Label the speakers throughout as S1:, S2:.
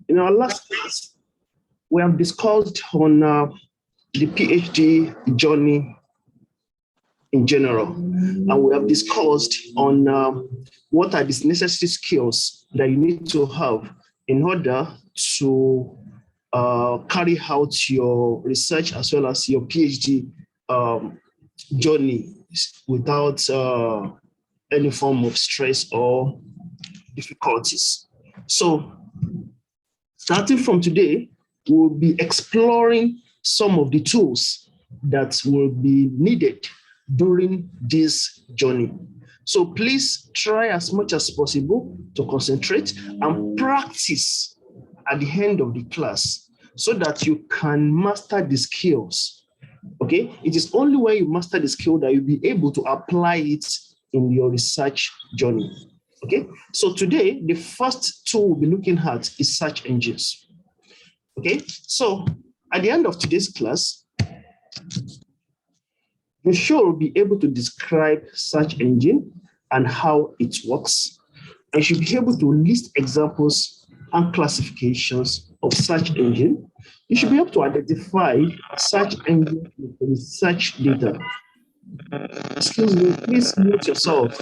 S1: In our last class, we have discussed on the PhD journey in general, and we have discussed on what are the necessary skills that you need to have in order to carry out your research as well as your PhD journey without any form of stress or difficulties. So, starting from today, we'll be exploring some of the tools that will be needed during this journey. So please try as much as possible to concentrate and practice at the end of the class so that you can master the skills. Okay? It is only when you master the skill that you'll be able to apply it in your research journey. Okay? So today, the first tool we'll be looking at is search engines. Okay? So at the end of today's class, you should be able to describe search engine and how it works. And you should be able to list examples and classifications of search engine. You should be able to identify search engine research data. Excuse me, please mute yourself.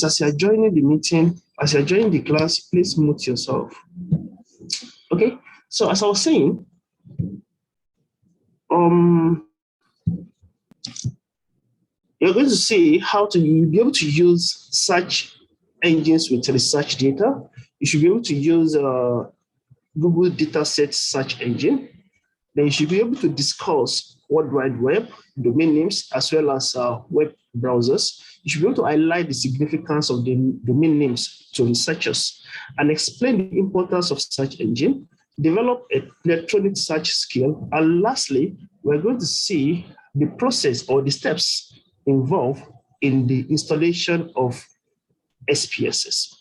S1: As you're joining the meeting, as you're joining the class, please mute yourself. Okay, so as I was saying, you're going to see how to be able to use search engines with research data. You should be able to use Google Dataset search engine. Then you should be able to discuss World Wide Web, domain names, as well as web browsers. You should be able to highlight the significance of the domain names to researchers and explain the importance of search engine, develop an electronic search skill, and lastly, we're going to see the process or the steps involved in the installation of SPSS.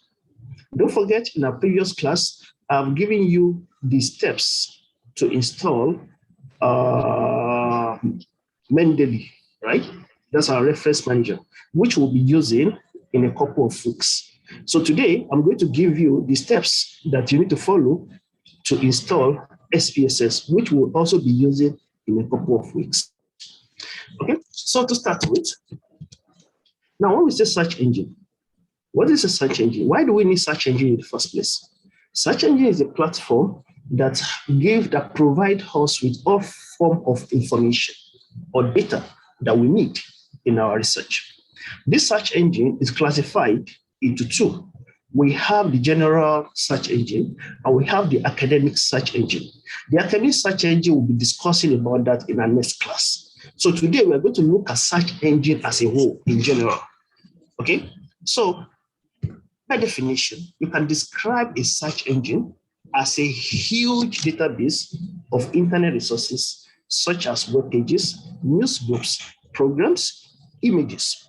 S1: Don't forget, in our previous class, I've given you the steps to install Mendeley, right? That's our reference manager, which we'll be using in a couple of weeks. So today, I'm going to give you the steps that you need to follow to install SPSS, which we'll also be using in a couple of weeks. Okay, so to start with, now when we say search engine, what is a search engine? Why do we need search engine in the first place? Search engine is a platform that provide us with all form of information or data that we need in our research. This search engine is classified into two. We have the general search engine and we have the academic search engine. The academic search engine will be discussing about that in our next class. So today we're going to look at search engine as a whole in general. Okay, so by definition, you can describe a search engine as a huge database of internet resources such as web pages, news groups, programs, images.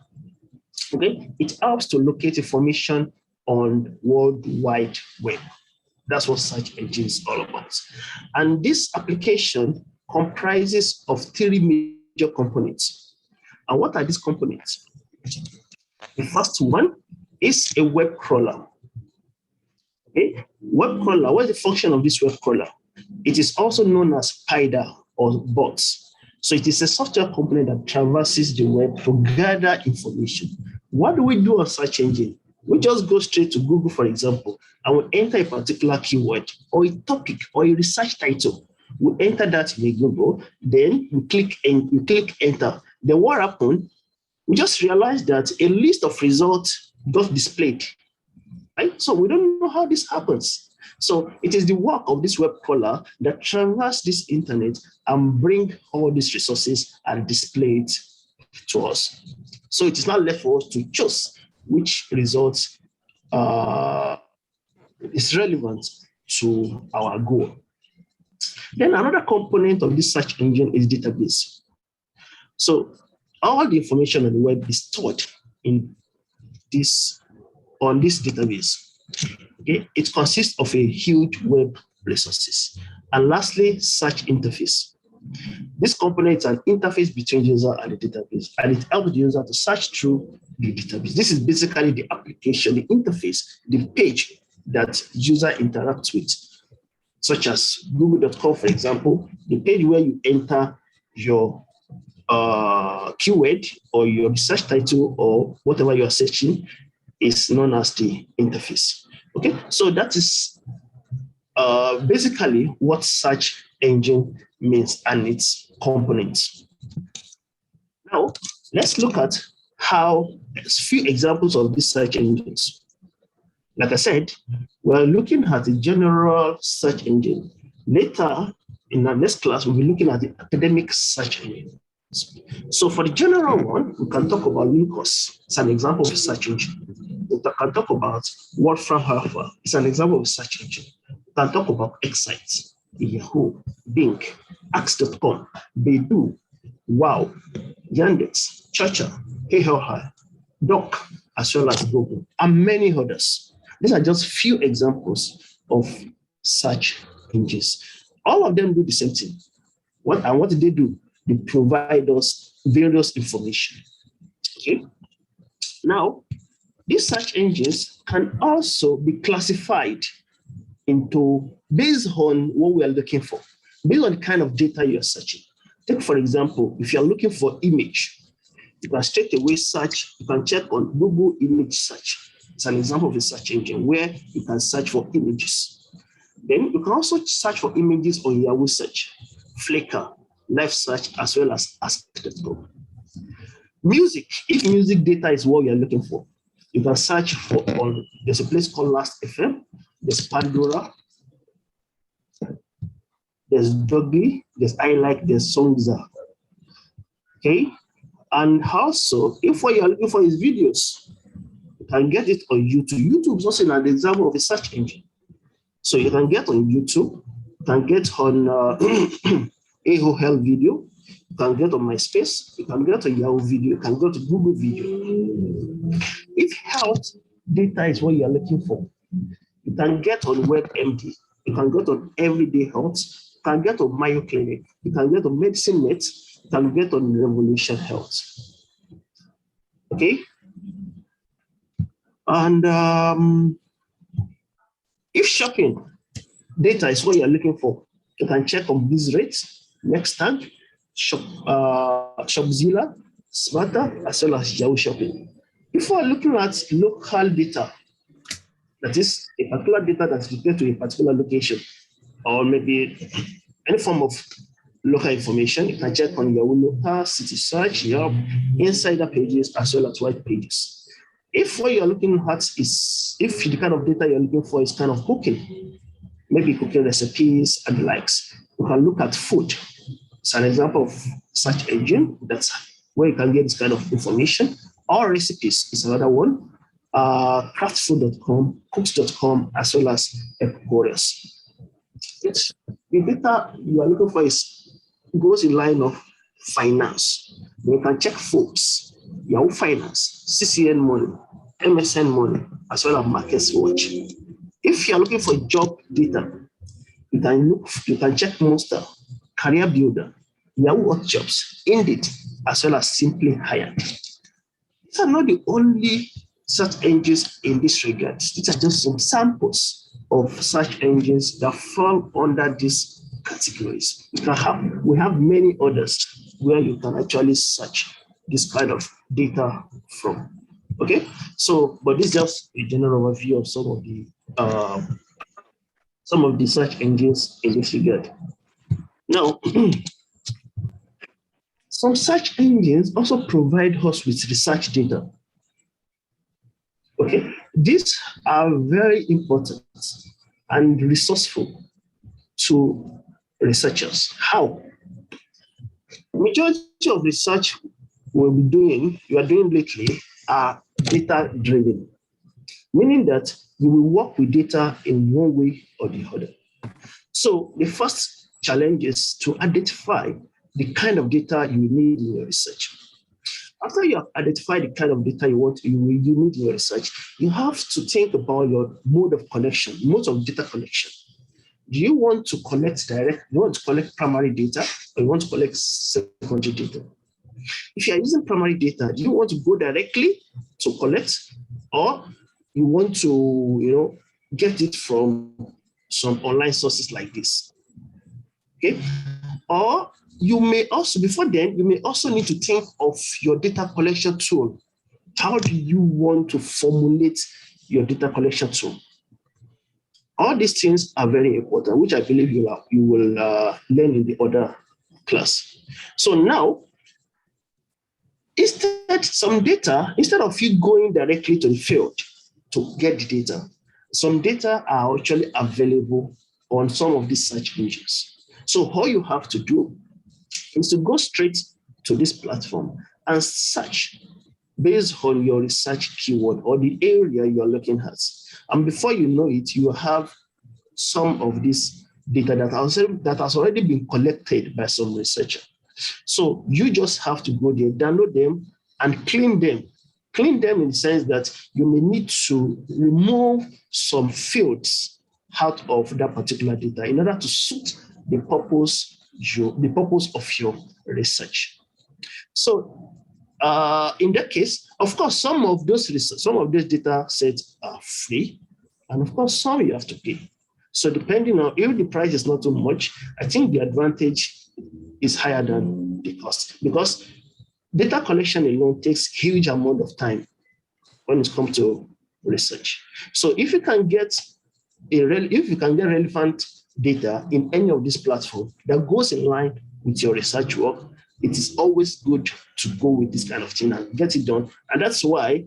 S1: Okay, it helps to locate information on World Wide Web. That's what search engine is all about. And this application comprises of three major components. And what are these components? The first one is a web crawler. Okay, web crawler, what is the function of this web crawler? It is also known as spider or bots. So it is a software component that traverses the web to gather information. What do we do on search engine? We just go straight to Google, for example, and we enter a particular keyword or a topic or a research title. We enter that in Google, then we click enter. Then what happened? We just realized that a list of results got displayed. Right? So we don't know how this happens. So it is the work of this web crawler that traverses this internet and bring all these resources and display it to us. So it is not left for us to choose which results is relevant to our goal. Then another component of this search engine is database. So all the information on the web is stored in this on this database. Okay, it consists of a huge web resources. And lastly, search interface. This component is an interface between user and the database, and it helps the user to search through the database. This is basically the application, the interface, the page that user interacts with, such as google.com, for example, the page where you enter your keyword or your research title or whatever you are searching is known as the interface. Okay, so that is basically what search engine means and its components. Now, let's look at how a few examples of these search engines. Like I said, we're looking at the general search engine. Later in our next class, we'll be looking at the academic search engine. So for the general one, we can talk about Linkos. It's an example of a search engine. We can talk about Wolfram Alpha. It's an example of a search engine. We can talk about Excite, Yahoo, Bing, Axe.com, Baidu, Wow, Yandex, Chacha, Hey, Doc, as well as Google, and many others. These are just few examples of search engines. All of them do the same thing. What do they do? They provide us various information. Okay. Now, these search engines can also be classified into based on what we are looking for, based on the kind of data you are searching. Take, for example, if you are looking for image, you can straight away search, you can check on Google image search. It's an example of a search engine where you can search for images. Then you can also search for images on Yahoo search, Flickr, Live search, as well as Ask.com. Music, if music data is what you're looking for, you can search for on, there's a place called Last.fm, there's Pandora, there's Doggy, there's iLike, there's Songza. Okay, and also if what you're looking for is videos, you can get it on YouTube. YouTube is also an example of a search engine. So you can get on YouTube, you can get on AOL video, you can get on MySpace, you can get on Yahoo video, you can go to Google video. If health data is what you're looking for, you can get on WebMD, you can get on Everyday Health, you can get on Mayo Clinic, you can get on Medicine Net, you can get on Revolution Health. Okay? And if shopping data is what you're looking for, you can check on BizRate, Nextag, Shopzilla, Smarter, as well as Yahoo Shopping. If we're looking at local data, that is a particular data that's related to a particular location, or maybe any form of local information, you can check on Yahoo Local, City Search, Yelp, Insider pages, as well as white pages. If what you're looking at is, if the kind of data you're looking for is kind of cooking, maybe cooking recipes and the likes, you can look at food. It's an example of search engine. That's where you can get this kind of information. Or recipes is another one. Craftfood.com, cooks.com, as well as Epicurious. The data you are looking for goes in line of finance. You can check Forbes, Yahoo Finance, CCN Money, MSN Money, as well as Markets Watch. If you are looking for job data, you can check Monster, Career Builder, Yahoo Hot Jobs, Indeed, as well as Simply Hired. These are not the only search engines in this regard. These are just some samples of search engines that fall under these categories. We have many others where you can actually search this kind of data from. Okay, so but this is just a general overview of some of the search engines in this regard. Now, some search engines also provide us with research data. Okay, these are very important and resourceful to researchers. How? Majority of research you are doing lately are data driven, meaning that you will work with data in one way or the other. So the first challenge is to identify the kind of data you need in your research. After you have identified the kind of data you need in your research, you have to think about your mode of data collection. Do you want to collect direct? You want to collect primary data, or you want to collect secondary data? If you are using primary data, do you want to go directly to collect, or you want to, get it from some online sources like this? Okay, or you may also, before then, you may also need to think of your data collection tool. How do you want to formulate your data collection tool? All these things are very important, which I believe you will learn in the other class. So now, instead of you going directly to the field to get the data, some data are actually available on some of these search engines. So all you have to do is to go straight to this platform and search based on your research keyword or the area you're looking at. And before you know it, you have some of this data that has already been collected by some researcher. So you just have to go there, download them, and clean them. Clean them in the sense that you may need to remove some fields out of that particular data in order to suit the purpose of your research. So in that case, of course, some of those data sets are free, and of course, some you have to pay. So depending on if the price is not too much, I think the advantage is higher than the cost, because data collection alone takes huge amount of time when it comes to research. So if you can get relevant data in any of these platforms that goes in line with your research work, it is always good to go with this kind of thing and get it done. And that's why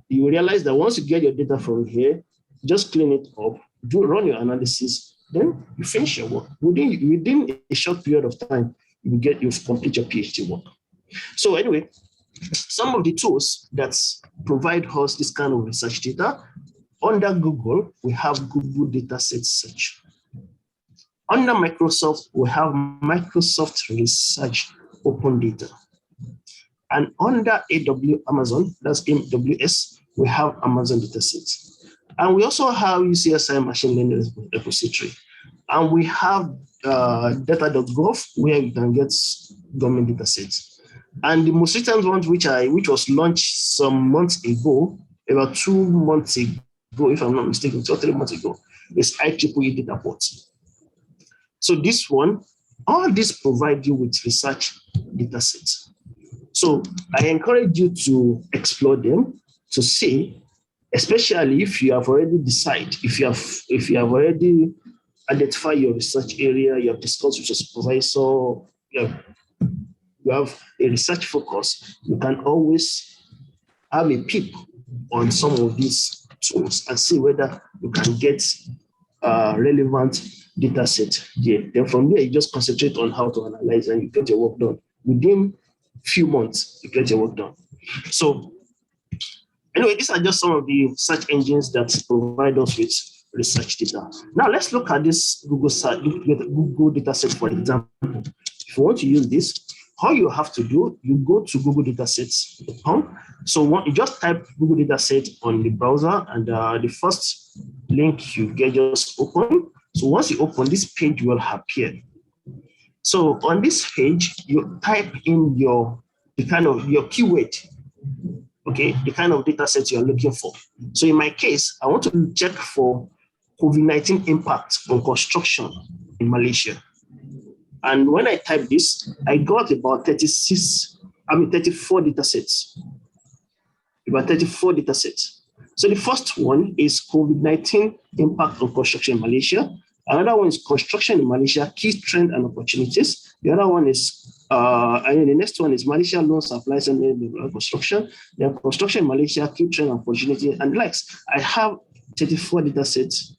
S1: you realize that once you get your data from here, just clean it up, run your analysis, then you finish your work. Within a short period of time, you've complete your PhD work. So anyway, some of the tools that provide us this kind of research data, under Google, we have Google Dataset Search. Under Microsoft, we have Microsoft Research Open Data. And under Amazon, that's AWS, we have Amazon Datasets. And we also have UCSI Machine Learning Repository. And we have data.gov, where you can get government datasets. And the most recent one, which was launched some months ago, about 2 months ago, if I'm not mistaken, 2 or 3 months ago, is IEEE Data Port. So this one, all this provide you with research datasets. So I encourage you to explore them to see, especially if you have already decided, if you have already identified your research area, you have discussed with your supervisor, you have a research focus, you can always have a peep on some of these tools and see whether you can get relevant data set there. Then from there, you just concentrate on how to analyze and you get your work done. Within a few months, you get your work done. So anyway, these are just some of the search engines that provide us with research data. Now let's look at this Google data set, for example. If you want to use this, all you have to do, you go to Google Datasets.com. So you just type Google Dataset on the browser, and the first link you get just open. So once you open, this page will appear. So on this page, you type in your keyword, okay, the kind of data set you're looking for. So in my case, I want to check for COVID-19 impact on construction in Malaysia. And when I type this, I got about 34 data sets. About 34 data sets. So the first one is COVID-19 impact on construction in Malaysia. Another one is construction in Malaysia, key trend and opportunities. The other one is, the next one is Malaysia loan supplies and construction. Then construction in Malaysia, key trend and opportunity, and likes. I have 34 data sets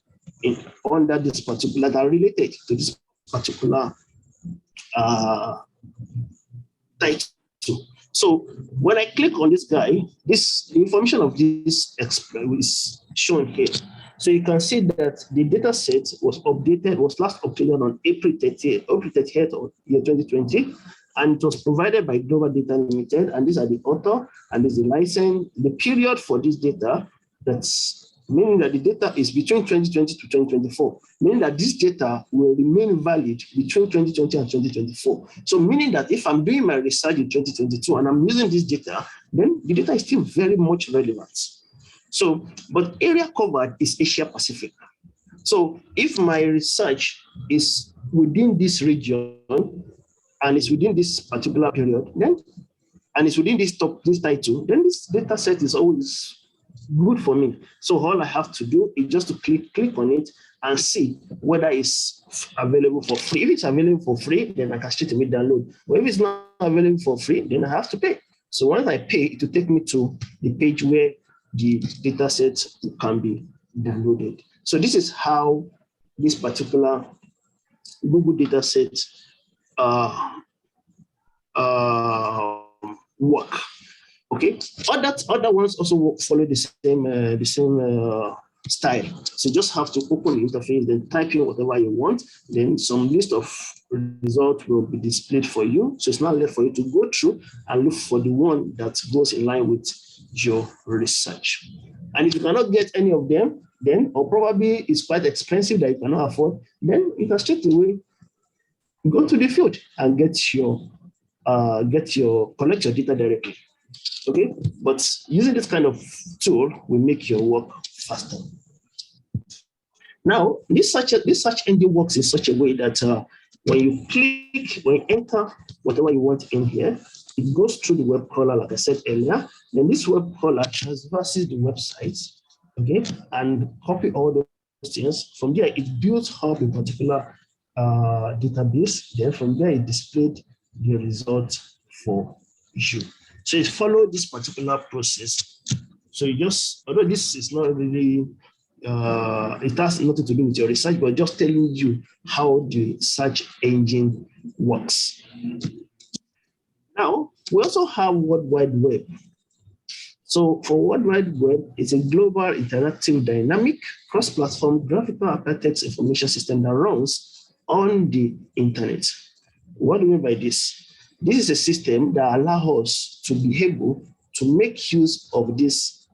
S1: under this particular that are related to this particular title. So when I click on this guy, the information of this is shown here. So you can see that the data set was last updated on April 30th of year 2020, and it was provided by Global Data Limited, and these are the author, and this is the license. The period for this data, that's meaning that the data is between 2020 to 2024, meaning that this data will remain valid between 2020 and 2024. So meaning that if I'm doing my research in 2022 and I'm using this data, then the data is still very much relevant. So, but area covered is Asia Pacific. So if my research is within this region and it's within this particular period, then, and it's within this title, then this data set is always good for me. So all I have to do is just to click on it and see whether it's available for free. If it's available for free, then I can straight away download. But if it's not available for free, then I have to pay. So once I pay, it will take me to the page where the data set can be downloaded. So this is how this particular Google data set work. Okay, other ones also follow the same style. So you just have to open the interface, then type in whatever you want, then some list of results will be displayed for you. So it's not left for you to go through and look for the one that goes in line with your research. And if you cannot get any of them, then, or probably it's quite expensive that you cannot afford, then you can straight away go to the field and collect your data directly. Okay, but using this kind of tool will make your work faster. Now, this search engine works in such a way that when you enter whatever you want in here, it goes through the web crawler, like I said earlier. Then this web crawler traverses the website, okay, and copy all those things. From there, it builds up a particular database. Then from there, it displayed the result for you. So it followed this particular process. So you just, although this is not really, it has nothing to do with your research, but just telling you how the search engine works. Now, we also have World Wide Web. So for World Wide Web, it's a global, interactive, dynamic, cross-platform graphical hypertext information system that runs on the internet. What do we mean by this? This is a system that allows us to be able to make use of these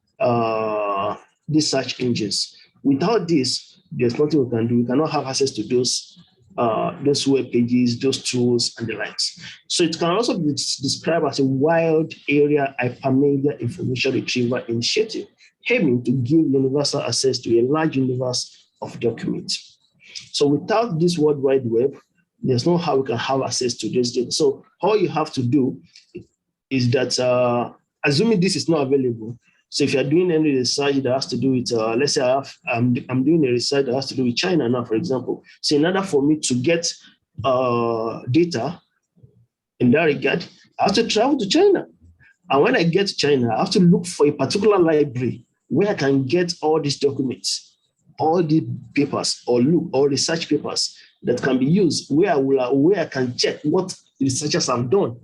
S1: search engines. Without this, there's nothing we can do. We cannot have access to those web pages, those tools, and the likes. So it can also be described as a wide area hypermedia information retrieval initiative, aiming to give universal access to a large universe of documents. So without this World Wide Web, there's no how we can have access to this data. So all you have to do is that, assuming this is not available, so if you're doing any research that has to do with, let's say I'm doing a research that has to do with China now, for example. So in order for me to get data in that regard, I have to travel to China. And when I get to China, I have to look for a particular library where I can get all these documents, all the papers or research papers that can be used, where I can check what researchers have done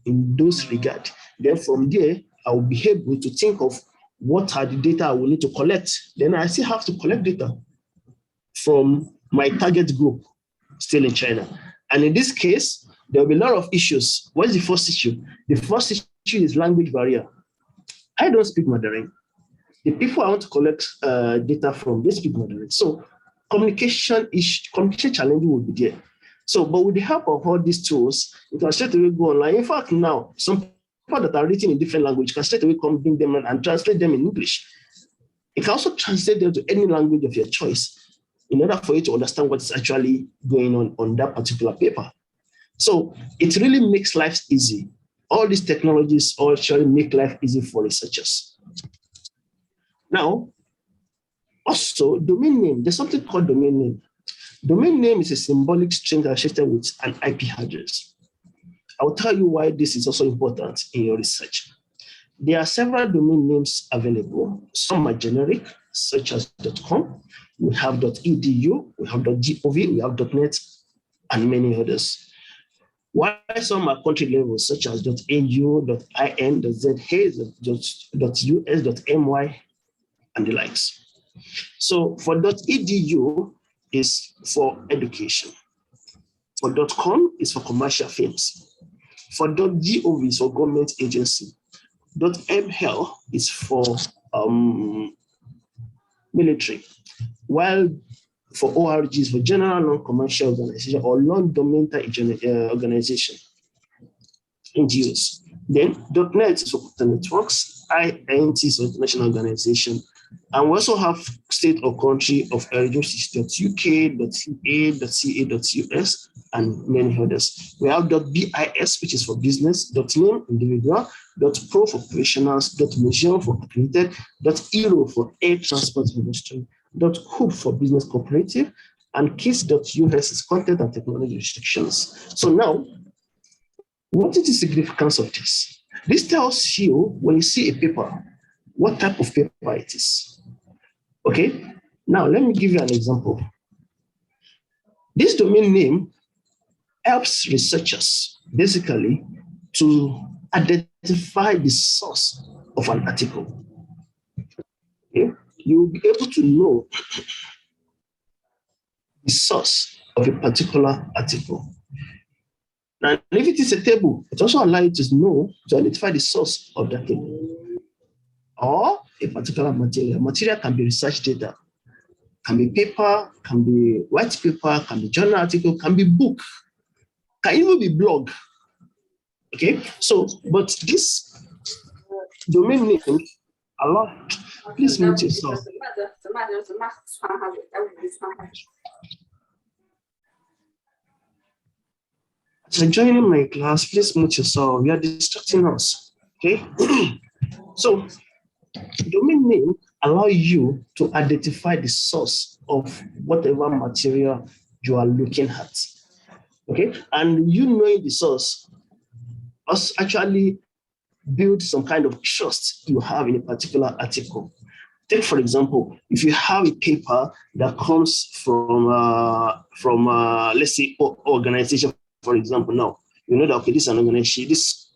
S1: in those regard. Then from there, I will be able to think of what are the data I will need to collect. Then I still have to collect data from my target group still in China. And in this case, there will be a lot of issues. What is the first issue? The first issue is language barrier. I don't speak Mandarin. The people I want to collect data from, they speak Mandarin. So communication challenge will be there. So, but with the help of all these tools, you can straight away go online. In fact, now, some people that are written in different language can straight away come bring them and translate them in English. You can also translate them to any language of your choice in order for you to understand what's actually going on that particular paper. So it really makes life easy. All these technologies actually make life easy for researchers. Now, also, domain name. There's something called domain name. Domain name is a symbolic string associated with an IP address. I'll tell you why this is also important in your research. There are several domain names available. Some are generic, such as .com. We have .edu, we have .gov, we have .net, and many others. While some are country level, such as .au, .in, .za, .us, .my, and the likes. So for .edu is for education. For .com is for commercial films. For .gov is for government agency. .ml is for military, while for ORG is for general non-commercial organization or non-governmental organization, NGOs. Then .net is for networks, INT is for international organization, and we also have state or country of origin, .uk, .ca, .us, and many others. We have .bis, which is for business, .name, individual, .pro for professionals, .museum for accredited, .euro for air transport industry, .coop for business cooperative, and KISS.us is content and technology restrictions. So now, what is the significance of this? This tells you when you see a paper, what type of paper it is. Okay, now let me give you an example. This domain name helps researchers basically to identify the source of an article. Okay, you will be able to know the source of a particular article. Now, if it is a table, it also allows you to know, to identify the source of that table. Or a particular material. Material can be research data, can be paper, can be white paper, can be journal article, can be book, can even be blog. Okay, so, but this domain name allow, please mute yourself. So joining my class, please mute yourself. You are distracting us. Okay. So domain name allow you to identify the source of whatever material you are looking at. Okay. And you knowing the source us actually build some kind of trust you have in a particular article. Take, for example, if you have a paper that comes from let's say, organization, for example, now, you know that, okay, this is an organization, this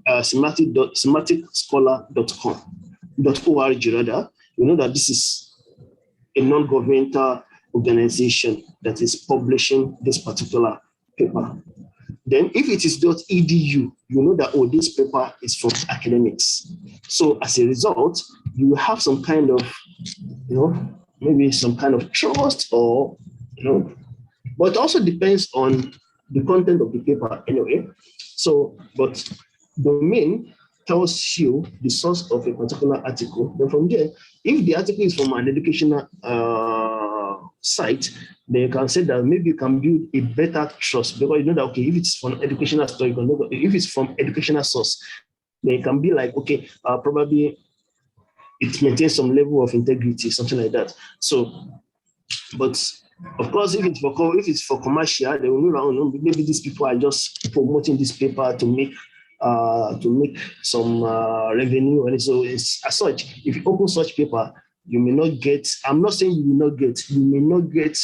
S1: semanticscholar.org, rather, you know that this is a non-governmental organization that is publishing this particular paper. Then if it is .edu, you know that, oh, this paper is from academics. So as a result, you have some kind of, maybe some kind of trust or, but it also depends on the content of the paper anyway. So, but domain tells you the source of a particular article. Then from there, if the article is from an educational site, then you can say that maybe you can build a better trust, because you know that, okay, if it's from educational story, you can know, if it's from educational source, then it can be like, okay, probably it maintains some level of integrity, something like that. So, but of course, if it's for commercial, they will know, maybe these people are just promoting this paper to make some revenue. And so it's as such, if you open such paper, you may not get, I'm not saying you may not get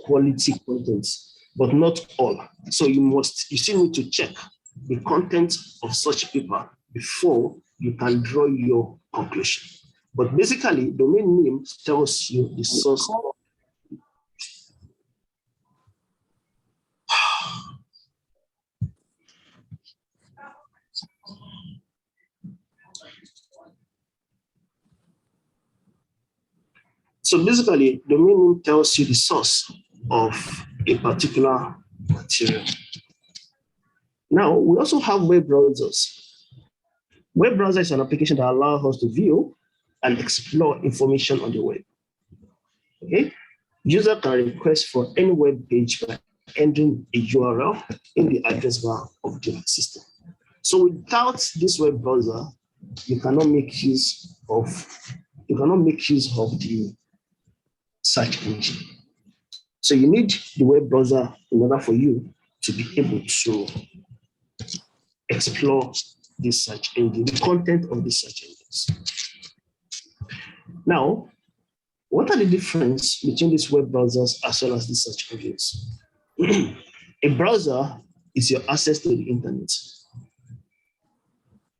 S1: quality content, but not all. So you still need to check the content of such paper before you can draw your conclusion. But basically, domain name tells you the source. So basically, domain name tells you the source of a particular material. Now, we also have web browsers. Web browser is an application that allows us to view and explore information on the web. Okay? User can request for any web page by entering a URL in the address bar of the system. So without this web browser, you cannot make use of the search engine. So you need the web browser in order for you to be able to explore this search engine, the content of the search engines. Now, what are the difference between these web browsers as well as the search engines? A browser is your access to the internet.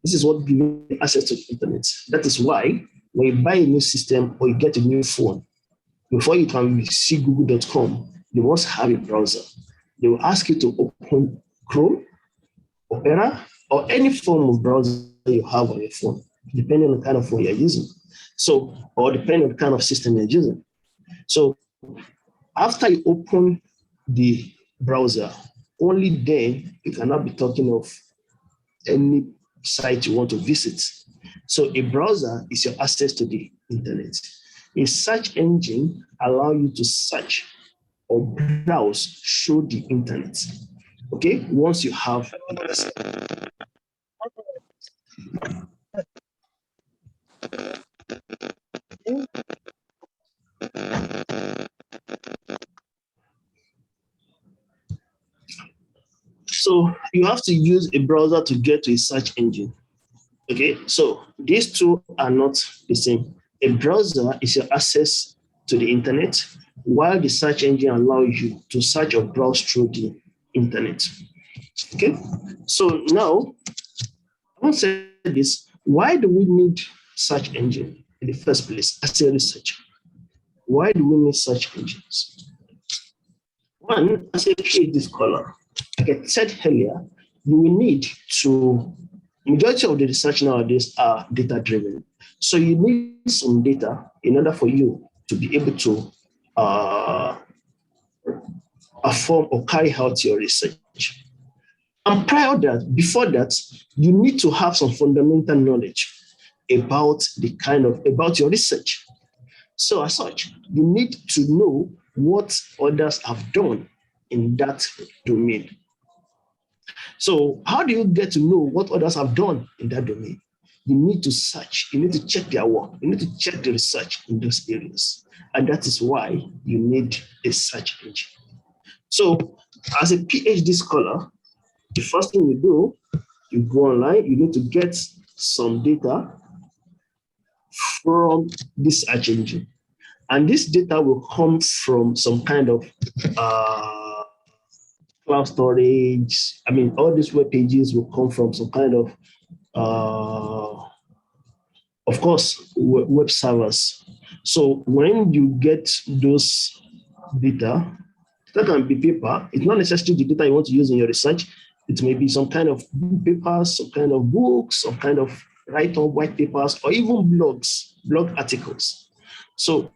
S1: This is what gives you access to the internet. That is why when you buy a new system or you get a new phone, before you can see google.com, you must have a browser. They will ask you to open Chrome Opera, or any form of browser you have on your phone, depending on the kind of phone you're using. So, or depending on the kind of system you're using. So after you open the browser, only then you cannot be talking of any site you want to visit. So a browser is your access to the internet. A search engine allows you to search or browse through the internet. Okay, once you have access. So you have to use a browser to get to a search engine. Okay, so these two are not the same. A browser is your access to the internet, while the search engine allows you to search or browse through the internet. Okay, so now I want to say this: why do we need search engine in the first place as a researcher? Why do we need search engines? One, as a PhD scholar, like I said earlier, you will need to, majority of the research nowadays are data driven. So you need some data in order for you to be able to uh, perform or carry out your research. And prior that, before that, you need to have some fundamental knowledge about the kind of, about your research. So as such, you need to know what others have done in that domain. So how do you get to know what others have done in that domain? You need to search, you need to check their work, you need to check the research in those areas. And that is why you need a search engine. So as a PhD scholar, the first thing you do, you go online, you need to get some data from this search engine. And this data will come from some kind of cloud storage. I mean, all these web pages will come from some kind of course, web servers. So when you get those data, that can be paper. It's not necessarily the data you want to use in your research. It may be some kind of papers, some kind of books, some kind of write-up white papers, or even blogs, blog articles. So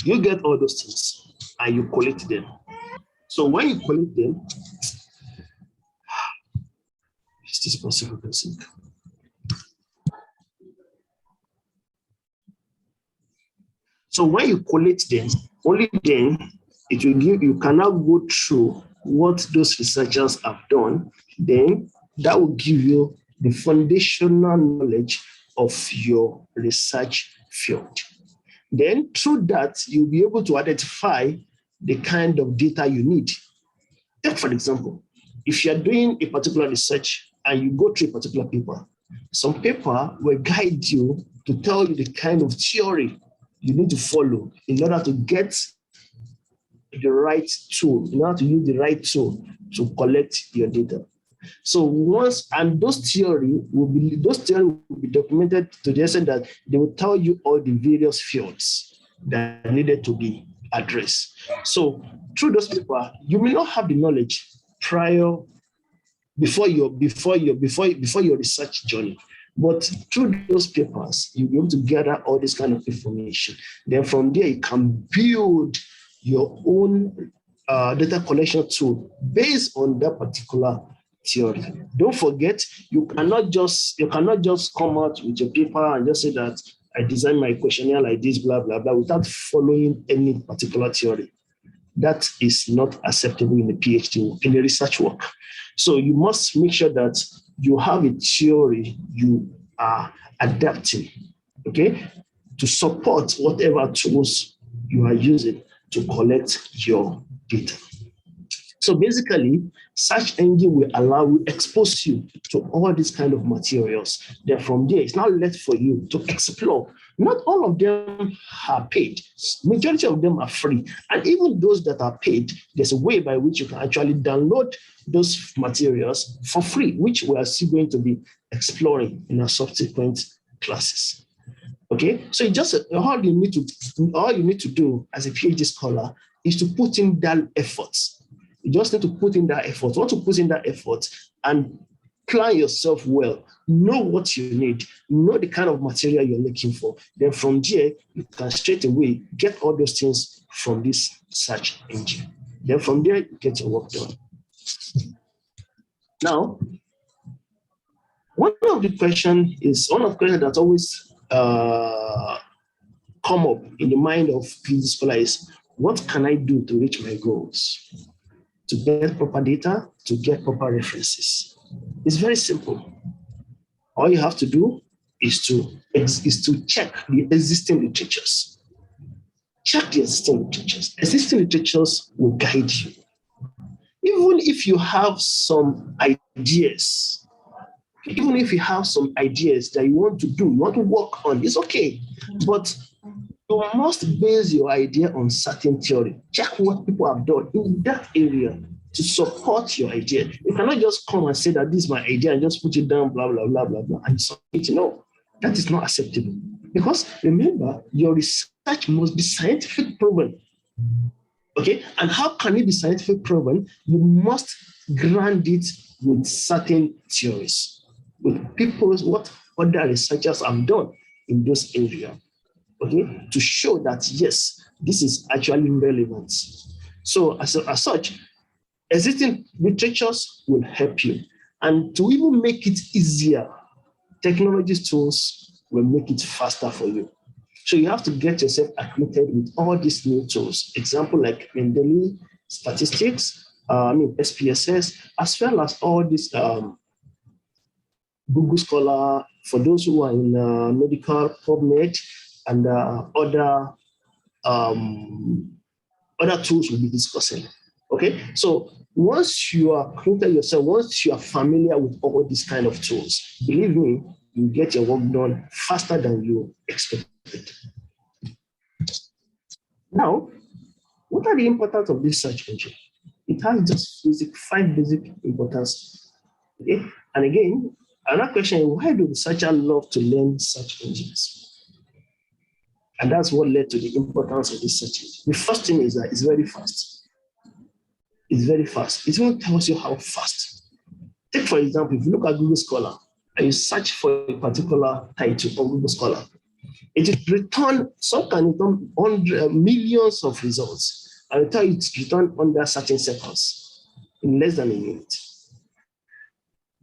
S1: you get all those things and you collect them. So when you collect them, is this possible? So when you collect them, only then it will give you cannot go through what those researchers have done. Then that will give you the foundational knowledge of your research field. Then through that, you'll be able to identify the kind of data you need. Take for example, if you're doing a particular research and you go through a particular paper, some paper will guide you to tell you the kind of theory you need to follow in order to get the right tool, in order to use the right tool to collect your data. So once, and those theory will be documented to the extent that they will tell you all the various fields that needed to be addressed. So through those people, you may not have the knowledge prior before your research journey. But through those papers, you'll be able to gather all this kind of information. Then from there, you can build your own data collection tool based on that particular theory. Don't forget, you cannot just come out with your paper and just say that I designed my questionnaire like this, blah, blah, blah, without following any particular theory. That is not acceptable in the PhD, in the research work. So you must make sure that you have a theory you are adapting, okay, to support whatever tools you are using to collect your data. So basically, search engine will expose you to all these kind of materials. Then from there, it's now left for you to explore. Not all of them are paid. Majority of them are free. And even those that are paid, there's a way by which you can actually download those materials for free, which we are still going to be exploring in our subsequent classes. Okay, so all you need to do as a PhD scholar is to put in that effort. You just need to put in that effort. Want to put in that effort and plan yourself well, know what you need, know the kind of material you're looking for. Then from there, you can straight away get all those things from this search engine. Then from there, you get your work done. Now, one of the questions that always come up in the mind of PhD scholar is, what can I do to reach my goals? To get proper data, to get proper references. It's very simple. All you have to do is to check the existing literatures. Check the existing literatures. Existing literatures will guide you. Even if you have some ideas, that you want to do, you want to work on, it's okay. But you must base your idea on certain theory. Check what people have done in that area to support your idea. You cannot just come and say that this is my idea and just put it down, blah, blah, blah, blah, blah, and submit. No, that is not acceptable. Because remember, your research must be scientific proven. Okay, and how can it be scientific proven? You must ground it with certain theories, with what other researchers have done in those areas, okay, to show that yes, this is actually relevant. So as such, existing literatures will help you, and to even make it easier, technology tools will make it faster for you. So you have to get yourself acquainted with all these new tools. Example like Mendeley, statistics, SPSS, as well as all these Google Scholar, for those who are in medical, PubMed, and other tools we'll be discussing. Okay, so once you are acquainted yourself, once you are familiar with all these kind of tools, believe me, you get your work done faster than you expected. Now, what are the importance of this search engine? It has just 5 basic importance. Okay? And again, another question is, why do researchers love to learn search engines? And that's what led to the importance of this search engine. The first thing is that it's very fast. It's very fast. It even tells you how fast. Take, for example, if you look at Google Scholar and you search for a particular title on Google Scholar, it is returned, some can return millions of results. I will tell you it's returned under certain seconds, in less than a minute.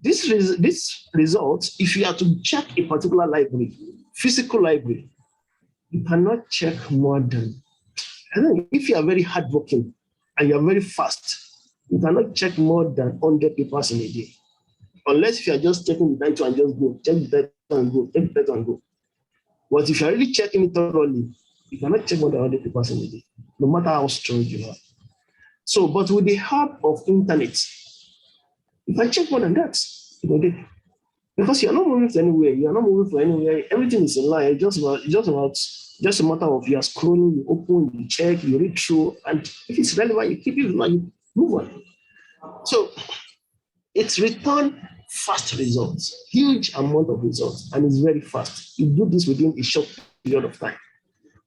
S1: This result, if you are to check a particular library, physical library, you cannot check more than, if you are very hardworking and you are very fast, you cannot check more than 100 papers in a day. Unless if you are just checking the title and just go, check the title and go, check the title and go. But if you're really checking it thoroughly, you cannot check more than 100 papers in a day, no matter how strong you are. So, but with the help of internet, you can check more than that. Because you're not moving to anywhere, everything is in line. It's just a matter of you are scrolling, you open, you check, you read through, and if it's relevant, you keep it, you move on. So it's return fast results, huge amount of results, and it's very fast. You do this within a short period of time.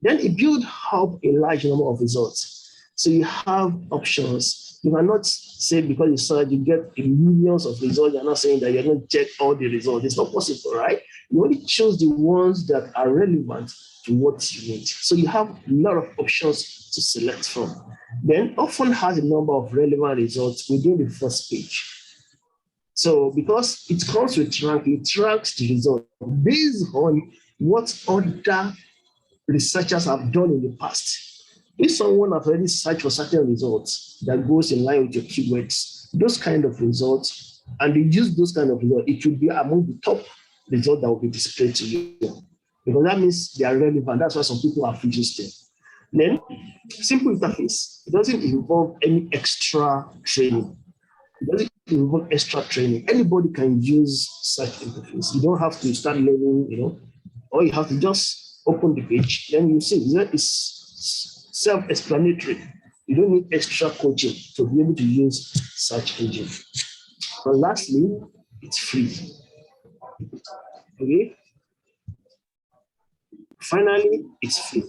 S1: Then it builds up a large number of results. So you have options. You cannot say because you saw you get millions of results, you're not saying that you're going to check all the results. It's not possible, right? You only choose the ones that are relevant to what you need. So you have a lot of options to select from. Then often has a number of relevant results within the first page. So because it comes with ranking, it ranks the result based on what other researchers have done in the past. If someone has already searched for certain results that goes in line with your keywords, those kind of results, and they use those kind of results, it will be among the top results that will be displayed to you. Because that means they are relevant. That's why some people have used them. Then, simple interface. It doesn't involve any extra training. It doesn't involve extra training. Anybody can use such interface. You don't have to start learning, or you have to just open the page. Then you see it's self-explanatory. You don't need extra coaching to be able to use such engine. But lastly, it's free. Okay. Finally, it's free.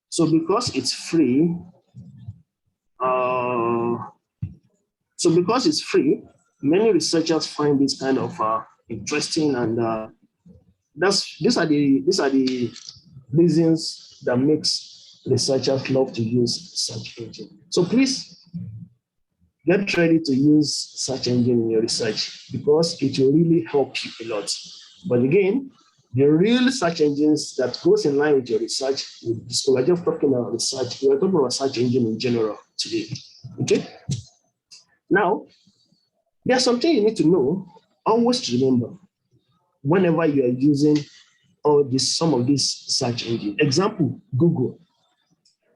S1: So because it's free, Many researchers find this kind of interesting, and these are the reasons that makes researchers love to use search engine. So please get ready to use search engine in your research because it will really help you a lot. But again, the real search engines that goes in line with your research, we're just talking about research, we're talking about search engine in general today. Okay? Now, there's something you need to know, always remember, whenever you are using some of these search engine. Example, Google.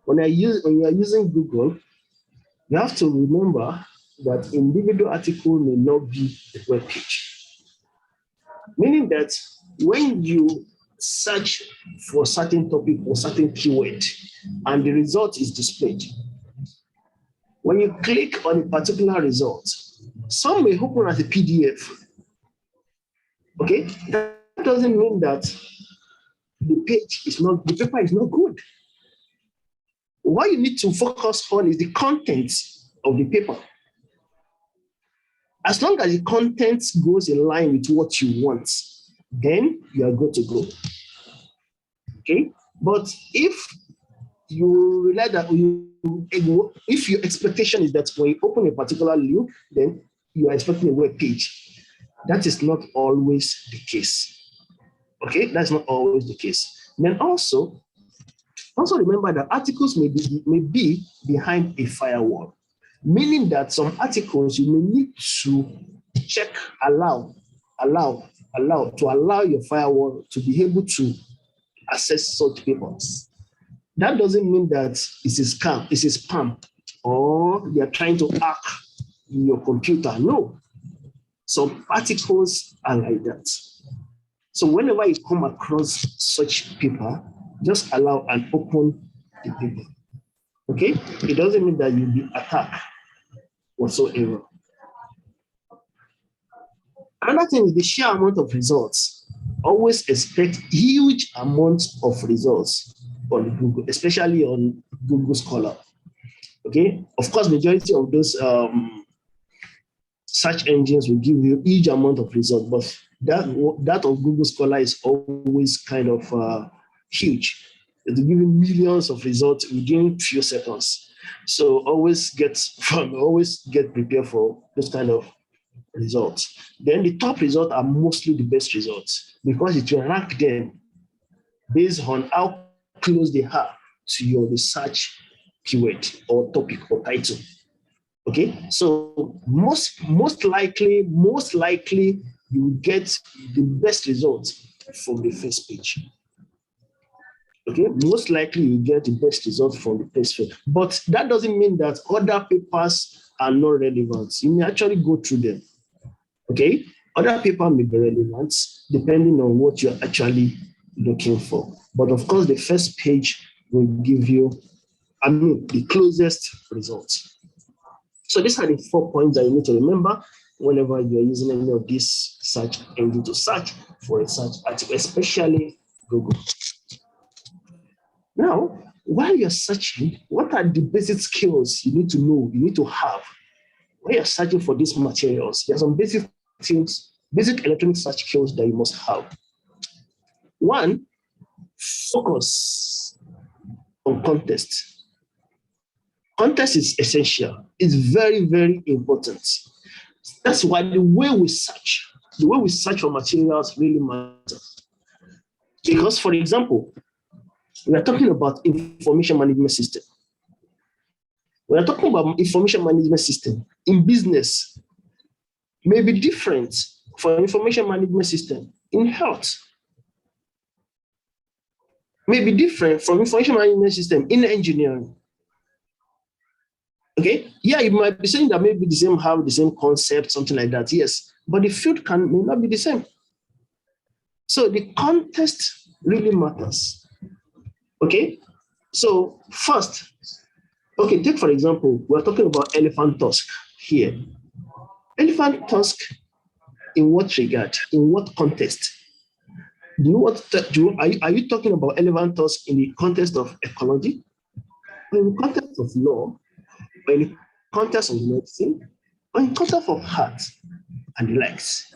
S1: When you are using Google, you have to remember that individual article may not be a web page. Meaning that when you search for a certain topic or certain keyword and the result is displayed, when you click on a particular result, some may open as a PDF. Okay, that doesn't mean that the paper is not good. What you need to focus on is the content of the paper. As long as the content goes in line with what you want, then you are good to go. Okay, but if you realize that if your expectation is that when you open a particular link, then you are expecting a web page. That is not always the case. Okay, that's not always the case. Then also remember that articles may be behind a firewall, meaning that some articles you may need to check, allow your firewall to be able to access such papers. That doesn't mean that it's a scam, it's a spam, or they are trying to hack your computer. No. Some articles are like that. So whenever you come across such paper, just allow and open the paper. Okay? It doesn't mean that you'll be attacked whatsoever. Another thing is the sheer amount of results. Always expect huge amounts of results on Google, especially on Google Scholar. Okay? Of course, majority of those search engines will give you huge amount of results, but that of Google Scholar is always kind of huge. It will give you millions of results within few seconds. So always get prepared for this kind of results. Then the top results are mostly the best results because it will rank them based on how close they are to your research keyword or topic or title. Okay, so most likely you will get the best results from the first page. Okay, most likely you get the best results from the first page. But that doesn't mean that other papers are not relevant. You may actually go through them. Okay, other papers may be relevant depending on what you're actually looking for. But of course, the first page will give you, the closest results. So these are the 4 points that you need to remember whenever you're using any of these search engines to search for a search article, especially Google. Now, while you're searching, what are the basic skills you need to know, you need to have when you're searching for these materials? There are some basic skills, basic electronic search skills that you must have. One, focus on context. Context is essential. It's very, very important. That's why the way we search for materials really matters. Because, for example, we are talking about information management system. We are talking about information management system in business may be different for information management system in health. May be different from information management system in engineering. Okay, yeah, you might be saying that maybe the same have the same concept, something like that, yes, but the field may not be the same. So the context really matters. Okay, so first, okay, take for example, we're talking about elephant tusk here. Elephant tusk in what regard? In what context? Are you talking about elephant tusk in the context of ecology? In the context of law? In the context of medicine, on cutoff of heart and the likes.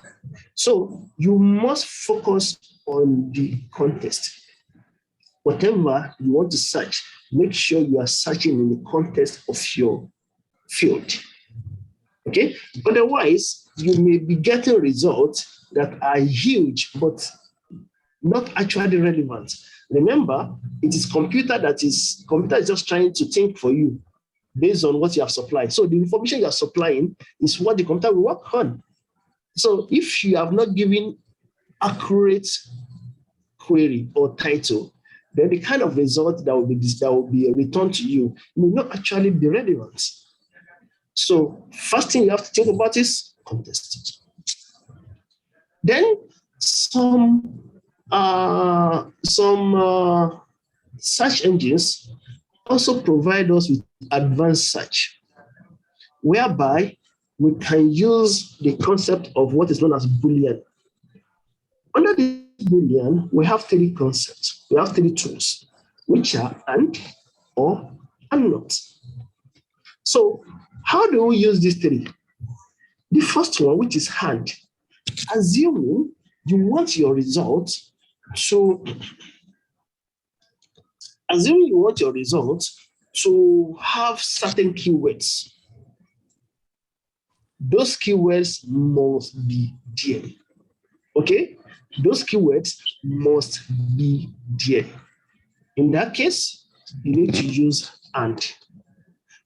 S1: So you must focus on the context. Whatever you want to search, make sure you are searching in the context of your field. Okay? Otherwise, you may be getting results that are huge, but not actually relevant. Remember, it is computer is just trying to think for you based on what you have supplied. So the information you are supplying is what the computer will work on. So if you have not given accurate query or title, then the kind of result that will be returned to you may not actually be relevant. So first thing you have to think about is context. Then some search engines also provide us with advanced search, whereby we can use the concept of what is known as Boolean. Under this Boolean, we have three concepts. We have three tools, which are and, or, and not. So how do we use these three? The first one, which is and, assuming you want your result to have certain keywords. Those keywords must be there. Okay? Those keywords must be there. In that case, you need to use and.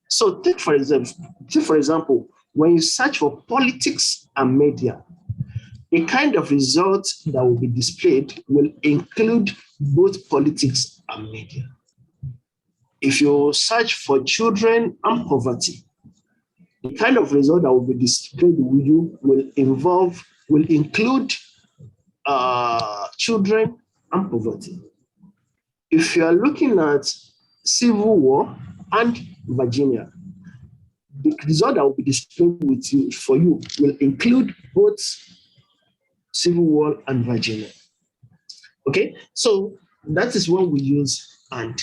S1: So take for example, when you search for politics and media, the kind of result that will be displayed will include both politics and media. If you search for children and poverty, the kind of result that will be displayed with you will include children and poverty. If you are looking at civil war and Virginia, the result that will be displayed for you will include both civil war and Virginia. Okay, so that is when we use and.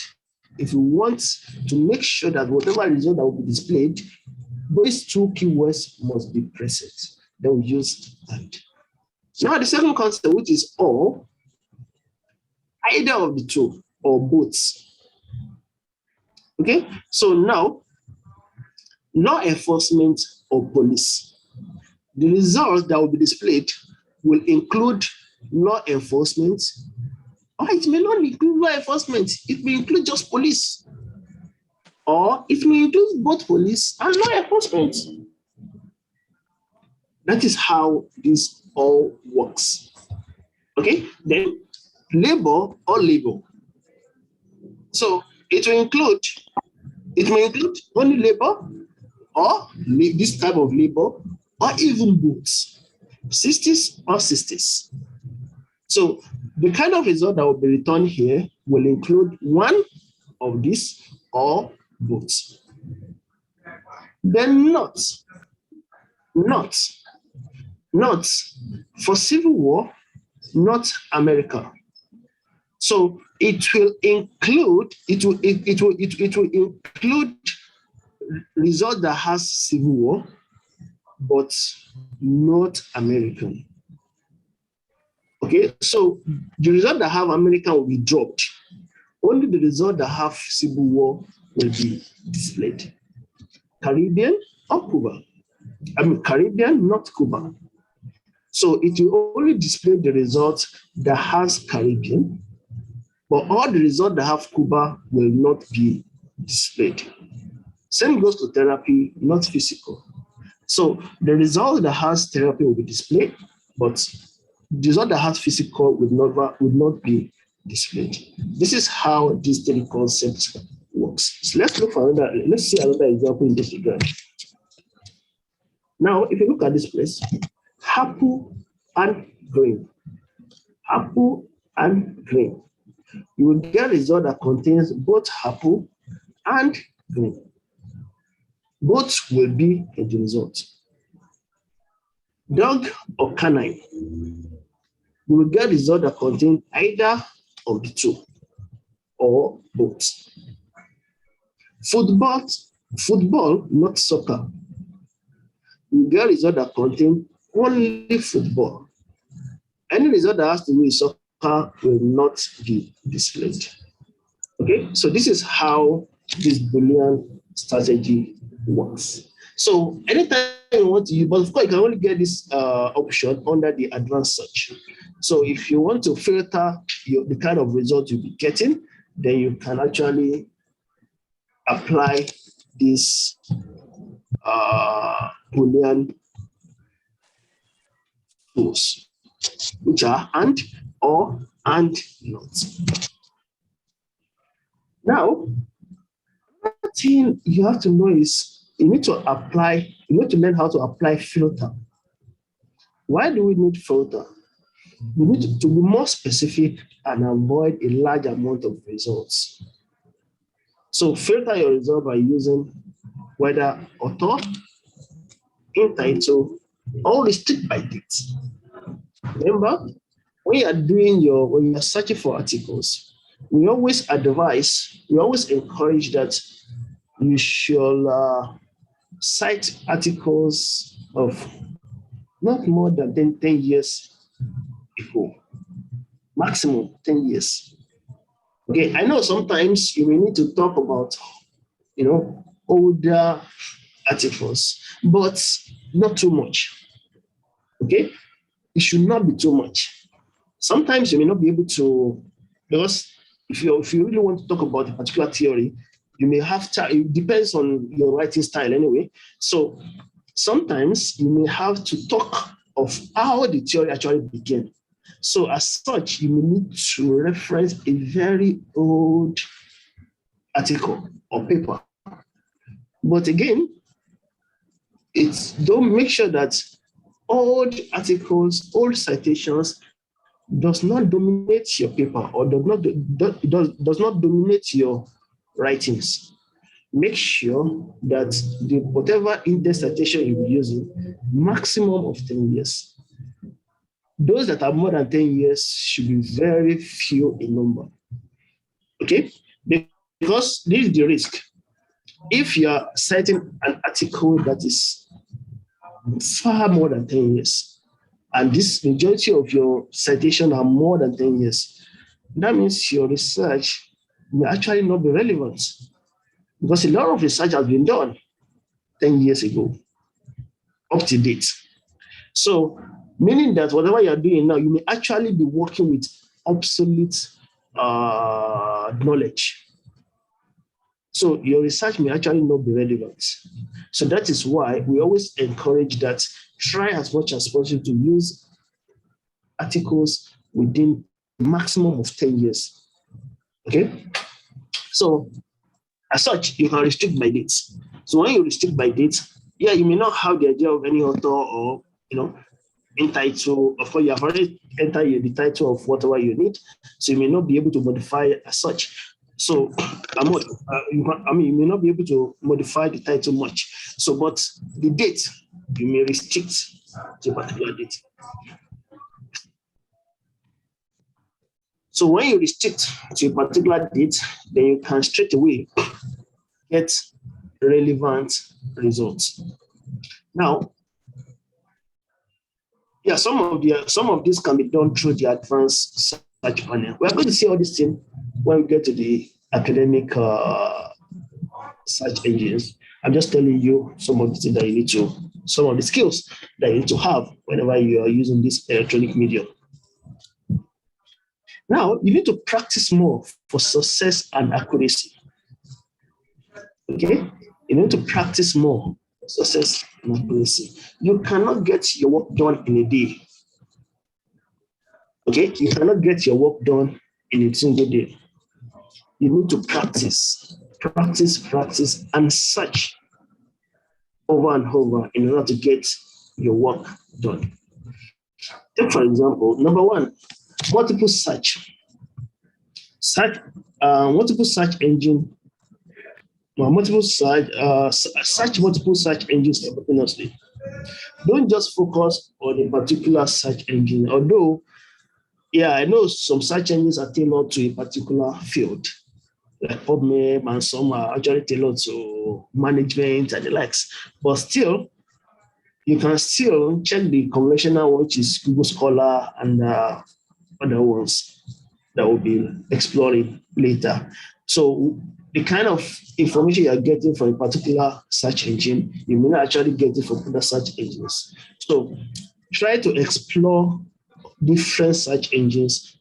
S1: If you want to make sure that whatever result that will be displayed, those two keywords must be present. Then we use and. Now the second concept, which is or, either of the two or both. Okay, so now law enforcement or police. The result that will be displayed will include law enforcement, or it may not include law enforcement. It may include just police, or it may include both police and law enforcement. That is how this all works. Okay, then labor or labor. So it may include only labor or this type of labor, or even both, 60s or 60s. So the kind of result that will be returned here will include one of these or both. Then not for civil war, not America. So it will include result that has civil war, but not American. Okay, so the result that have American will be dropped. Only the result that have civil war will be displayed. Caribbean or Cuba? I mean Caribbean, not Cuba. So it will only display the result that has Caribbean, but all the results that have Cuba will not be displayed. Same goes to therapy, not physical. So the result that has therapy will be displayed, but the result that has physical would not be displayed. This is how these three concepts works. So let's see another example in this regard. Now, if you look at this place, apple and green. Apple and green. You will get a result that contains both apple and green. Both will be in the result. Dog or canine. You will get a result that contains either of the two or both. Football, not soccer. You get results that contain only football. Any result that has to do with soccer will not be displayed. Okay, so this is how this Boolean strategy works. So anytime you want to use, but of course you can only get this option under the advanced search. So if you want to filter the kind of result you'll be getting, then you can actually apply this Boolean tools, which are and, or, and not. Now, another thing you have to know is you need to learn how to apply filter. Why do we need filter? We need to be more specific and avoid a large amount of results. So filter your result by using whether author, in title, or restrict by date. Remember, when you're searching for articles, we always encourage that you should cite articles of not more than 10 years ago, maximum 10 years. Okay, I know sometimes you may need to talk about, older articles, but not too much. Okay, it should not be too much. Sometimes you may not be able to, because if you really want to talk about a particular theory, you may have to, it depends on your writing style anyway. So sometimes you may have to talk of how the theory actually began. So as such, you may need to reference a very old article or paper. But again, don't make sure that old articles, old citations does not dominate your paper or does not dominate your writings. Make sure that whatever index citation you'll be using, maximum of 10 years. Those that are more than 10 years should be very few in number. Okay? Because this is the risk. If you are citing an article that is far more than 10 years, and this majority of your citation are more than 10 years, that means your research may actually not be relevant, because a lot of research has been done 10 years ago, up to date. So, meaning that whatever you're doing now, you may actually be working with obsolete knowledge. So your research may actually not be relevant. So that is why we always encourage that try as much as possible to use articles within a maximum of 10 years. Okay? So as such, you can restrict by dates. So when you restrict by dates, you may not have the idea of any author or, in title. Of course, you have already entered the title of whatever you need. So you may not be able to modify it as such. So, you may not be able to modify the title much. So, but the date, you may restrict to a particular date. So when you restrict to a particular date, then you can straight away get relevant results. Now, some of this can be done through the advanced search panel. We're going to see all these things when we get to the academic search engines. I'm just telling you some of the things that you need to, some of the skills that you need to have whenever you are using this electronic medium. Now, you need to practice more for success and accuracy. Okay? You need to practice more for success and accuracy. You cannot get your work done in a day. Okay? You cannot get your work done in a single day. You need to practice, and search over and over in order to get your work done. Take, for example, number one, multiple search. Multiple search engine. Search multiple search engines simultaneously. Don't just focus on a particular search engine. Although, I know some search engines are tailored to a particular field, like PubMed, and some are actually tailored to management and the likes. But still, You can still check the conventional, which is Google Scholar and other ones that will be exploring later. So the kind of information you are getting from a particular search engine, you may not actually get it from other search engines. So try to explore different search engines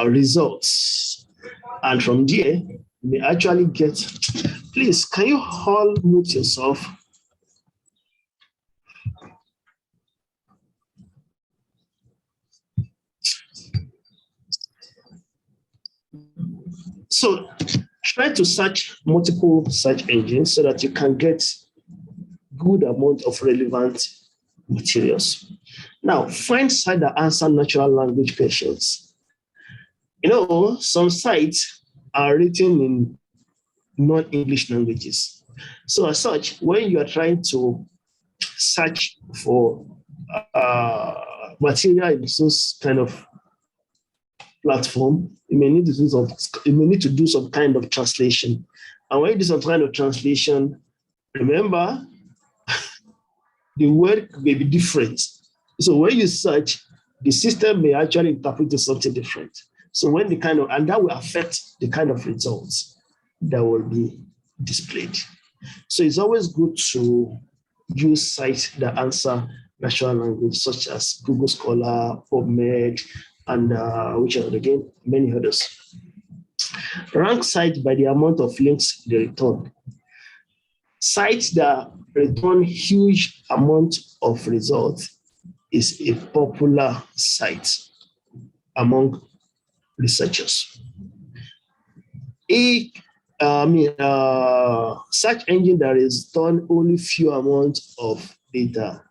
S1: results. And from there, you may actually get, please, can you all mute yourself? So try to search multiple search engines so that you can get good amount of relevant materials. Now, find sites that answer natural language questions. You know, some sites are written in non-English languages. So as such, when you are trying to search for material in this kind of platform, you may need to do some kind of translation. And when you do some kind of translation, remember, the word may be different. So when you search, the system may actually interpret it something different. So when and that will affect the kind of results that will be displayed. So it's always good to use sites that answer natural language, such as Google Scholar, PubMed, and which are again many others. Rank sites by the amount of links they return. Sites that return huge amount of results is a popular site among researchers. Search engine that is done only few amounts of data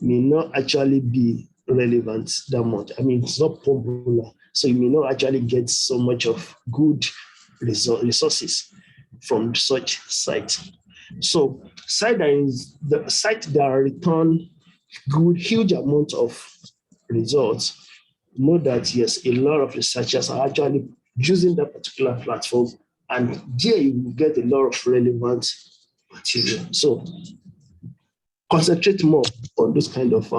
S1: may not actually be relevant that much. It's not popular, so you may not actually get so much of good resources from such sites. So the site that return good, huge amount of results, know that yes, a lot of researchers are actually using that particular platform, and there you will get a lot of relevant material. So concentrate more on this kind of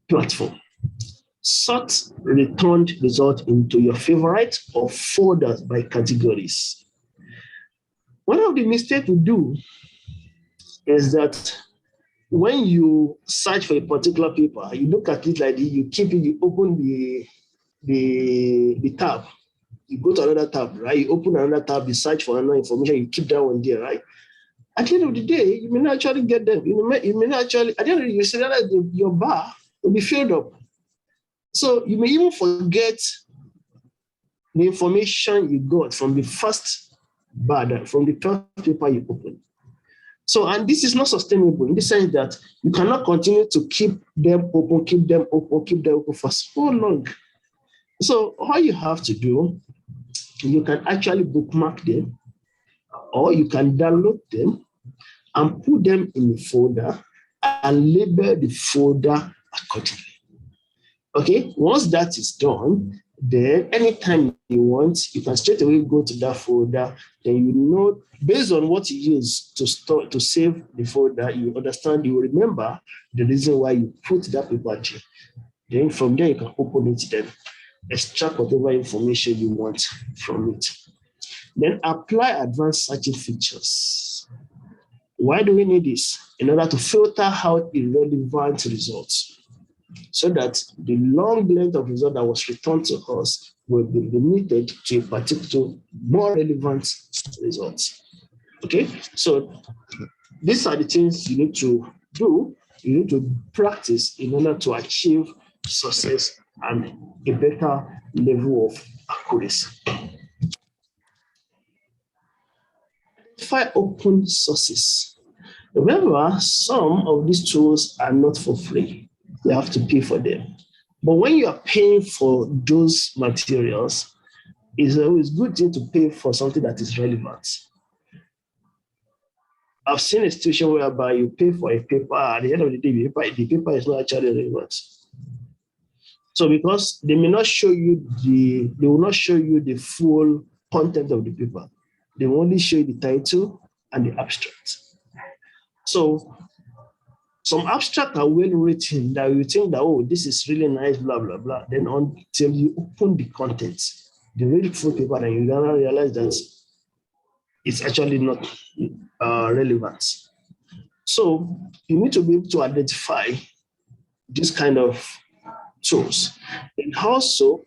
S1: platform. Sort returned result into your favorite or folders by categories. One of the mistakes we do is that when you search for a particular paper, you look at it like this, you keep it, you open the tab, you go to another tab, right? You open another tab, you search for another information, you keep that one there, right? At the end of the day, you may not actually get them. You may not actually, at the end of the day, you see that your bar will be filled up. So you may even forget the information you got from the first bar, from the first paper you opened. So, and this is not sustainable in the sense that you cannot continue to keep them open for so long. So all you have to do, you can actually bookmark them, or you can download them and put them in a folder and label the folder accordingly. Okay, once that is done, then anytime you want, you can straight away go to that folder. Then you know, based on what you use to save the folder, you understand, you remember the reason why you put that paper there. Then from there, you can open it, then extract whatever information you want from it. Then apply advanced searching features. Why do we need this? In order to filter out irrelevant results, so that the long length of result that was returned to us will be limited to a particular more relevant results. Okay, so these are the things you need to do, you need to practice in order to achieve success and a better level of accuracy. Identify open sources. Remember, some of these tools are not for free. You have to pay for them. But when you are paying for those materials, it's always good to pay for something that is relevant. I've seen a situation whereby you pay for a paper, at the end of the day, the paper is not actually relevant. So because they will not show you the full content of the paper. They will only show you the title and the abstract. So some abstract are well written that you think that, oh, this is really nice, blah, blah, blah. Then until you open the content, the read full paper, and you gonna realize that it's actually not relevant. So you need to be able to identify this kind of tools. And also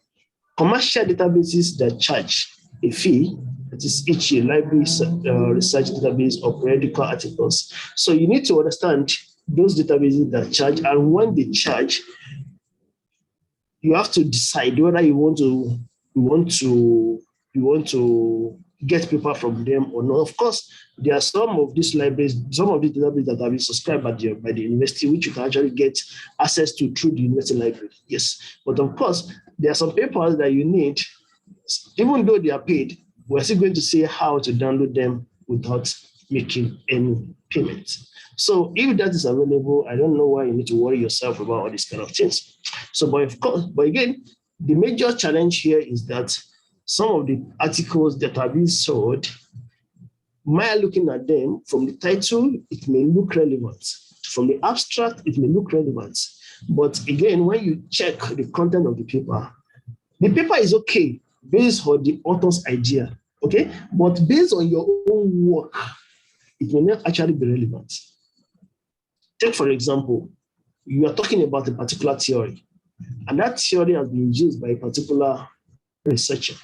S1: commercial databases that charge a fee, that is each year, library research database or periodical articles. So you need to understand those databases that charge, and when they charge, you have to decide whether you want to get paper from them or not. Of course, there are some of these libraries, some of these databases that have been subscribed by the university, which you can actually get access to through the university library. Yes, but of course, there are some papers that you need, even though they are paid. We're still going to see how to download them without making any payment. So if that is available, I don't know why you need to worry yourself about all these kind of things. So, but of course, but again, the major challenge here is that some of the articles that are being sold, by looking at them from the title, it may look relevant. From the abstract, it may look relevant. But again, when you check the content of the paper is okay based on the author's idea, okay? But based on your own work, it may not actually be relevant. Take, for example, you are talking about a particular theory, and that theory has been used by a particular researcher.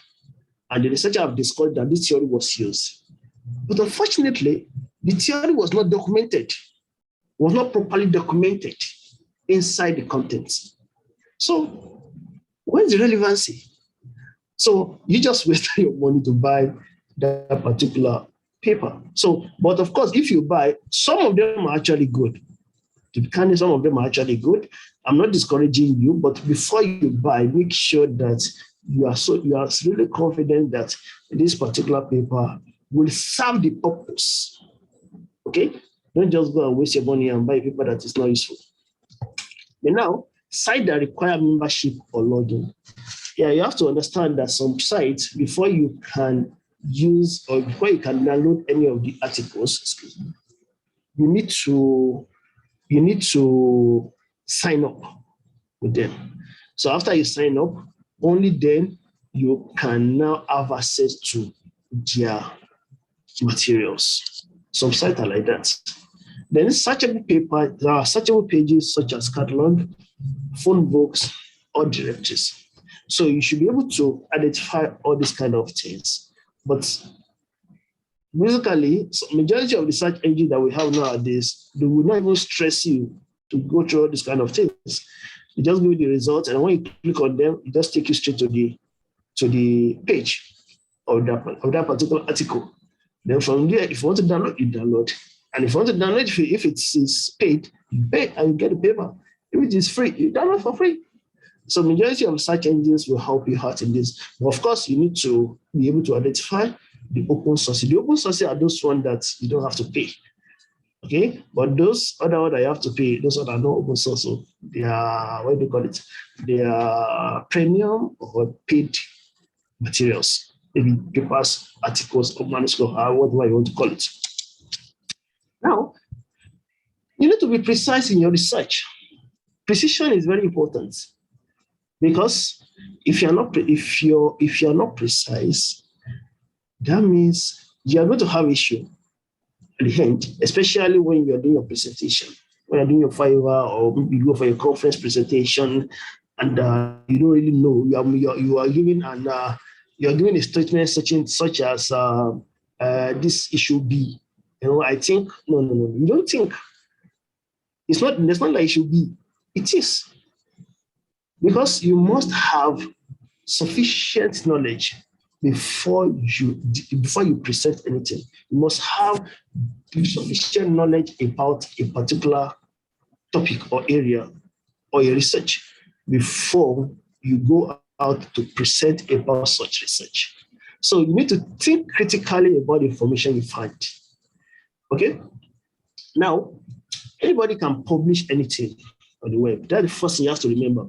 S1: And the researcher have discovered that this theory was used. But unfortunately, the theory was not documented, was not properly documented inside the contents. So where's the relevancy? So you just wasted your money to buy that particular paper. So, but of course, if you buy, some of them are actually good. To be candid, some of them are actually good. I'm not discouraging you, but before you buy, make sure that you are really confident that this particular paper will serve the purpose. Okay? Don't just go and waste your money and buy a paper that is not useful. And now, sites that require membership or login. Yeah, you have to understand that some sites, before you can use or before you can download any of the articles, you need to sign up with them. So after you sign up, only then you can now have access to their materials. Some sites are like that. Then searchable paper, there are searchable pages such as catalog, phone books, or directories. So you should be able to identify all these kind of things. But basically, majority of the search engine that we have nowadays, they will not even stress you to go through all these kind of things. You just give you the results, and when you click on them, it just take you straight to the page of that particular article. Then from there, if you want to download, you download. And if you want to download, if it is paid, you pay and you get the paper. If it is free, you download for free. So majority of search engines will help you out in this. But of course, you need to be able to identify the open sources. The open sources are those ones that you don't have to pay. Okay, but those other ones that you have to pay, those are not open source. So they are, what do you call it? They are premium or paid materials, maybe papers, articles, or manuscripts, whatever you want to call it. Now, you need to be precise in your research. Precision is very important because if you're not precise, that means you are going to have issue at the end, especially when you're doing your presentation. When you're doing your Fiverr or maybe you go for a conference presentation and you don't really know, you are giving a statement such as this issue B. I think no. You don't think. It's not like it should be. It is. Because you must have sufficient knowledge before you present anything. You must have sufficient knowledge about a particular topic or area or your research before you go out to present about such research. So you need to think critically about the information you find. Okay? Now, anybody can publish anything on the web. That's the first thing you have to remember.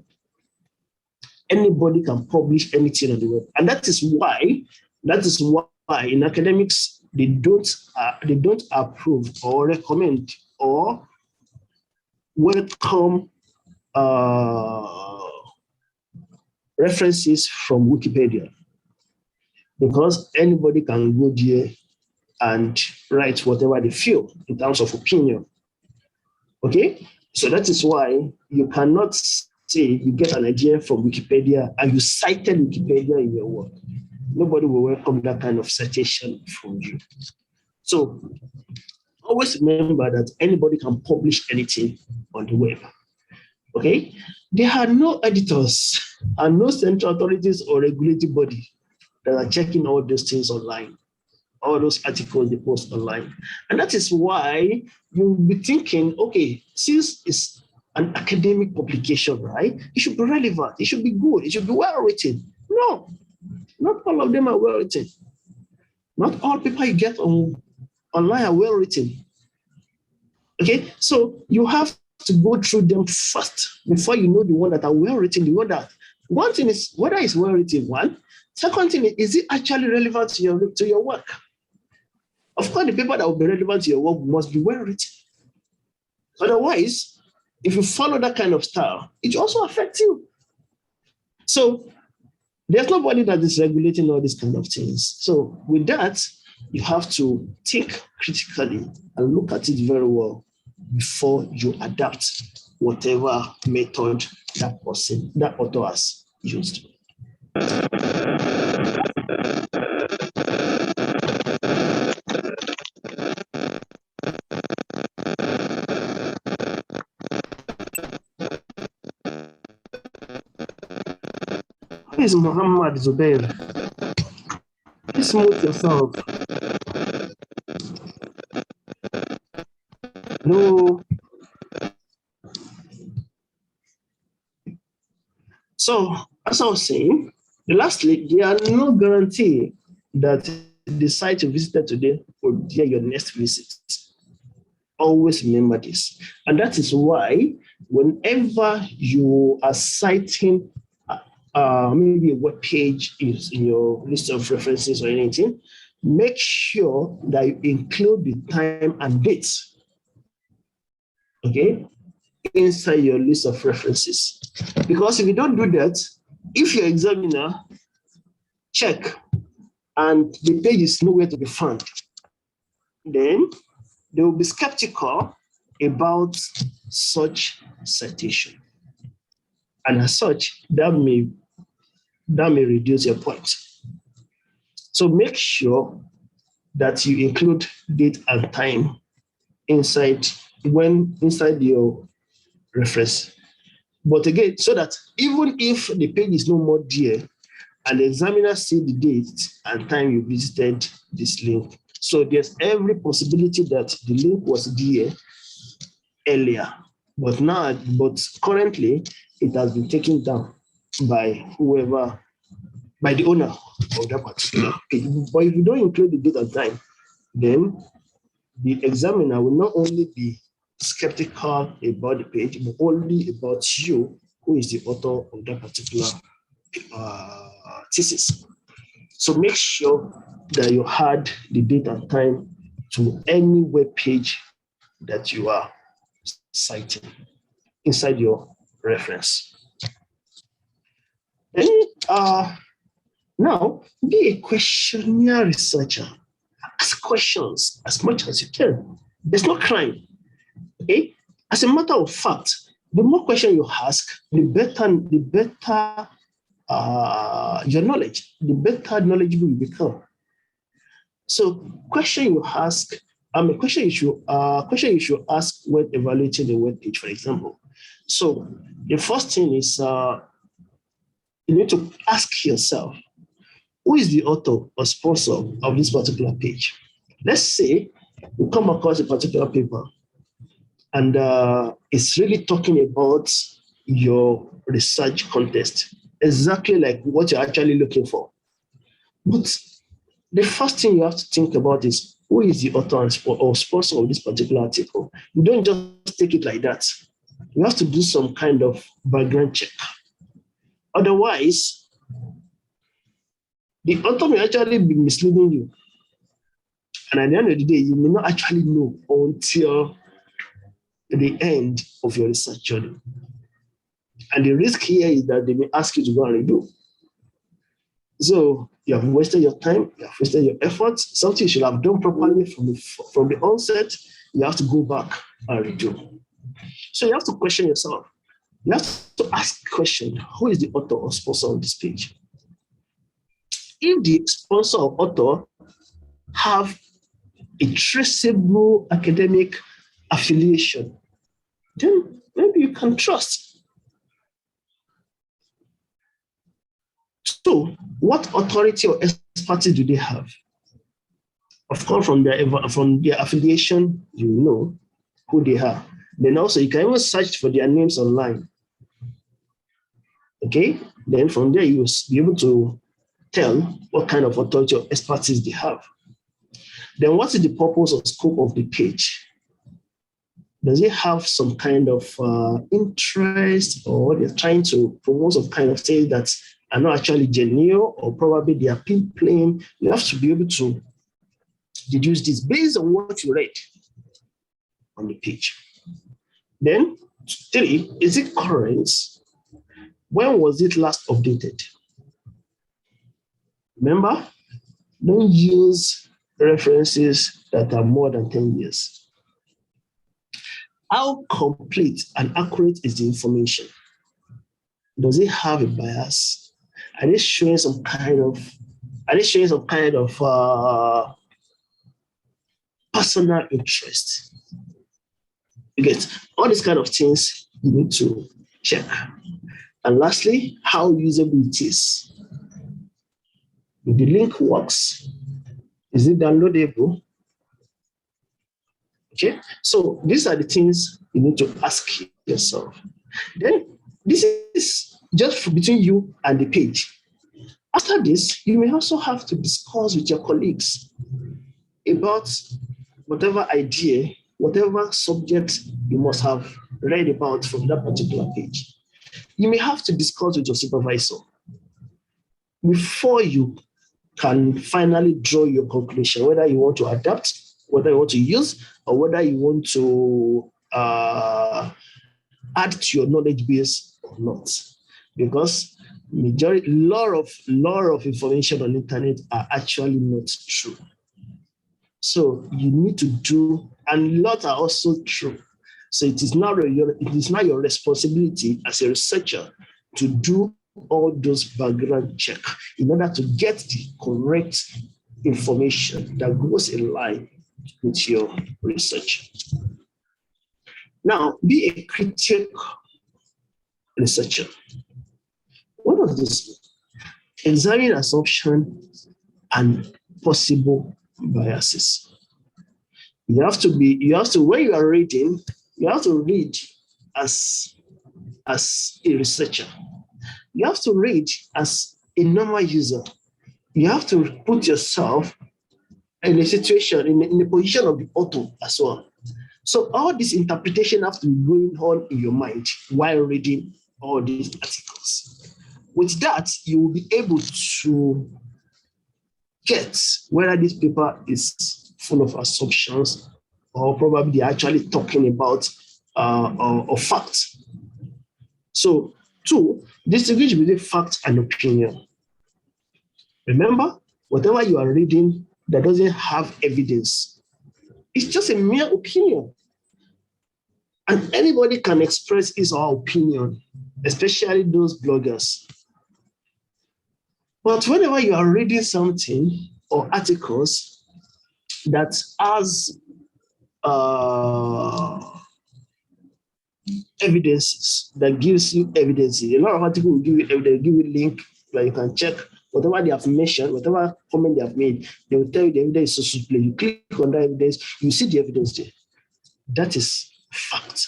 S1: Anybody can publish anything on the web. And that is why in academics, they don't approve or recommend or welcome references from Wikipedia, because anybody can go there and write whatever they feel in terms of opinion. Okay? So that is why you cannot say you get an idea from Wikipedia and you cited Wikipedia in your work. Nobody will welcome that kind of citation from you. So always remember that anybody can publish anything on the web. Okay? There are no editors and no central authorities or regulatory body that are checking all those things online, all those articles they post online. And that is why you'll be thinking, okay, since it's an academic publication, right? It should be relevant, it should be good, it should be well written. No, not all of them are well written. Not all people you get online are well written. Okay, so you have to go through them first before you know the one that are well written. The one that one thing is whether it's well written. One, second thing is it actually relevant to your work? Of course, the paper that will be relevant to your work must be well written. Otherwise, if you follow that kind of style, it also affects you. So there's nobody that is regulating all these kind of things. So with that, you have to think critically and look at it very well before you adapt whatever method that author has used. Who is Muhammad Zubair? Please mute yourself. No. So, as I was saying, lastly, there are no guarantee that the site you visited today will be your next visit. Always remember this. And that is why whenever you are citing maybe a web page is in your list of references or anything, make sure that you include the time and dates, okay, inside your list of references. Because if you don't do that, if your examiner check and the page is nowhere to be found, then they will be skeptical about such citation. And as such, that may reduce your point. So make sure that you include date and time inside your reference. But again, so that even if the page is no more there and the examiner see the date and time you visited this link, so there's every possibility that the link was there earlier, but currently it has been taken down by the owner of that particular page. But if you don't include the date and time, then the examiner will not only be skeptical about the page, but only about you, who is the author of that particular thesis. So make sure that you add the date and time to any web page that you are citing inside your reference. And now, be a questionnaire researcher. Ask questions as much as you can. There's no crime. Okay? As a matter of fact, the more questions you ask, the better your knowledge, the better knowledgeable you become. So, question you ask, question you should ask when evaluating the web page, for example. So, the first thing is you need to ask yourself, who is the author or sponsor of this particular page? Let's say you come across a particular paper and it's really talking about your research context, exactly like what you're actually looking for. But the first thing you have to think about is, who is the author or sponsor of this particular article? You don't just take it like that. You have to do some kind of background check. Otherwise, the author may actually be misleading you. And at the end of the day, you may not actually know until the end of your research journey. And the risk here is that they may ask you to go and redo. So you have wasted your time, you have wasted your efforts, something you should have done properly from the onset, you have to go back and redo. So you have to question yourself. You have to ask the question, who is the author or sponsor of this page? If the sponsor or author have a traceable academic affiliation, then maybe you can trust. So, what authority or expertise do they have? Of course, from their affiliation, you know who they are. Then also, you can even search for their names online. Okay? Then from there, you will be able to tell what kind of authority or expertise they have. Then what is the purpose or scope of the page? Does it have some kind of interest, or they're trying to promote some kind of things that are not actually genuine, or probably they are playing? You have to be able to deduce this based on what you read on the page. Then 3, is it current? When was it last updated? Remember, don't use references that are more than 10 years. How complete and accurate is the information? Does it have a bias? Are they showing some kind of personal interest? You get all these kind of things you need to check. And lastly, how usable it is. If the link works, is it downloadable? Okay, so these are the things you need to ask yourself. Then this is just between you and the page. After this, you may also have to discuss with your colleagues about whatever idea, whatever subject you must have read about from that particular page. You may have to discuss with your supervisor before you can finally draw your conclusion, whether you want to adapt, whether you want to use, or whether you want to add to your knowledge base or not. Because lot of information on the internet are actually not true. So you need to do, and lots are also true. So it is now your responsibility as a researcher to do all those background check in order to get the correct information that goes in line with your research. Now, be a critical researcher. What does this mean? Examine assumptions and possible biases. When you are reading, you have to read as a researcher. You have to read as a normal user. You have to put yourself in a situation, in the position of the author as well. So all this interpretation has to be going on in your mind while reading all these articles. With that, you will be able to get whether this paper is full of assumptions or probably they're actually talking about a fact. So 2, distinguish between fact and opinion. Remember, whatever you are reading that doesn't have evidence, it's just a mere opinion. And anybody can express his or her opinion, especially those bloggers. But whenever you are reading something or articles that has evidences, that gives you evidence, a lot of articles will give you evidence, give you a link where you can check whatever they have mentioned, whatever comment they have made, they will tell you the evidence is so. You click on that evidence, you see the evidence there. That is fact.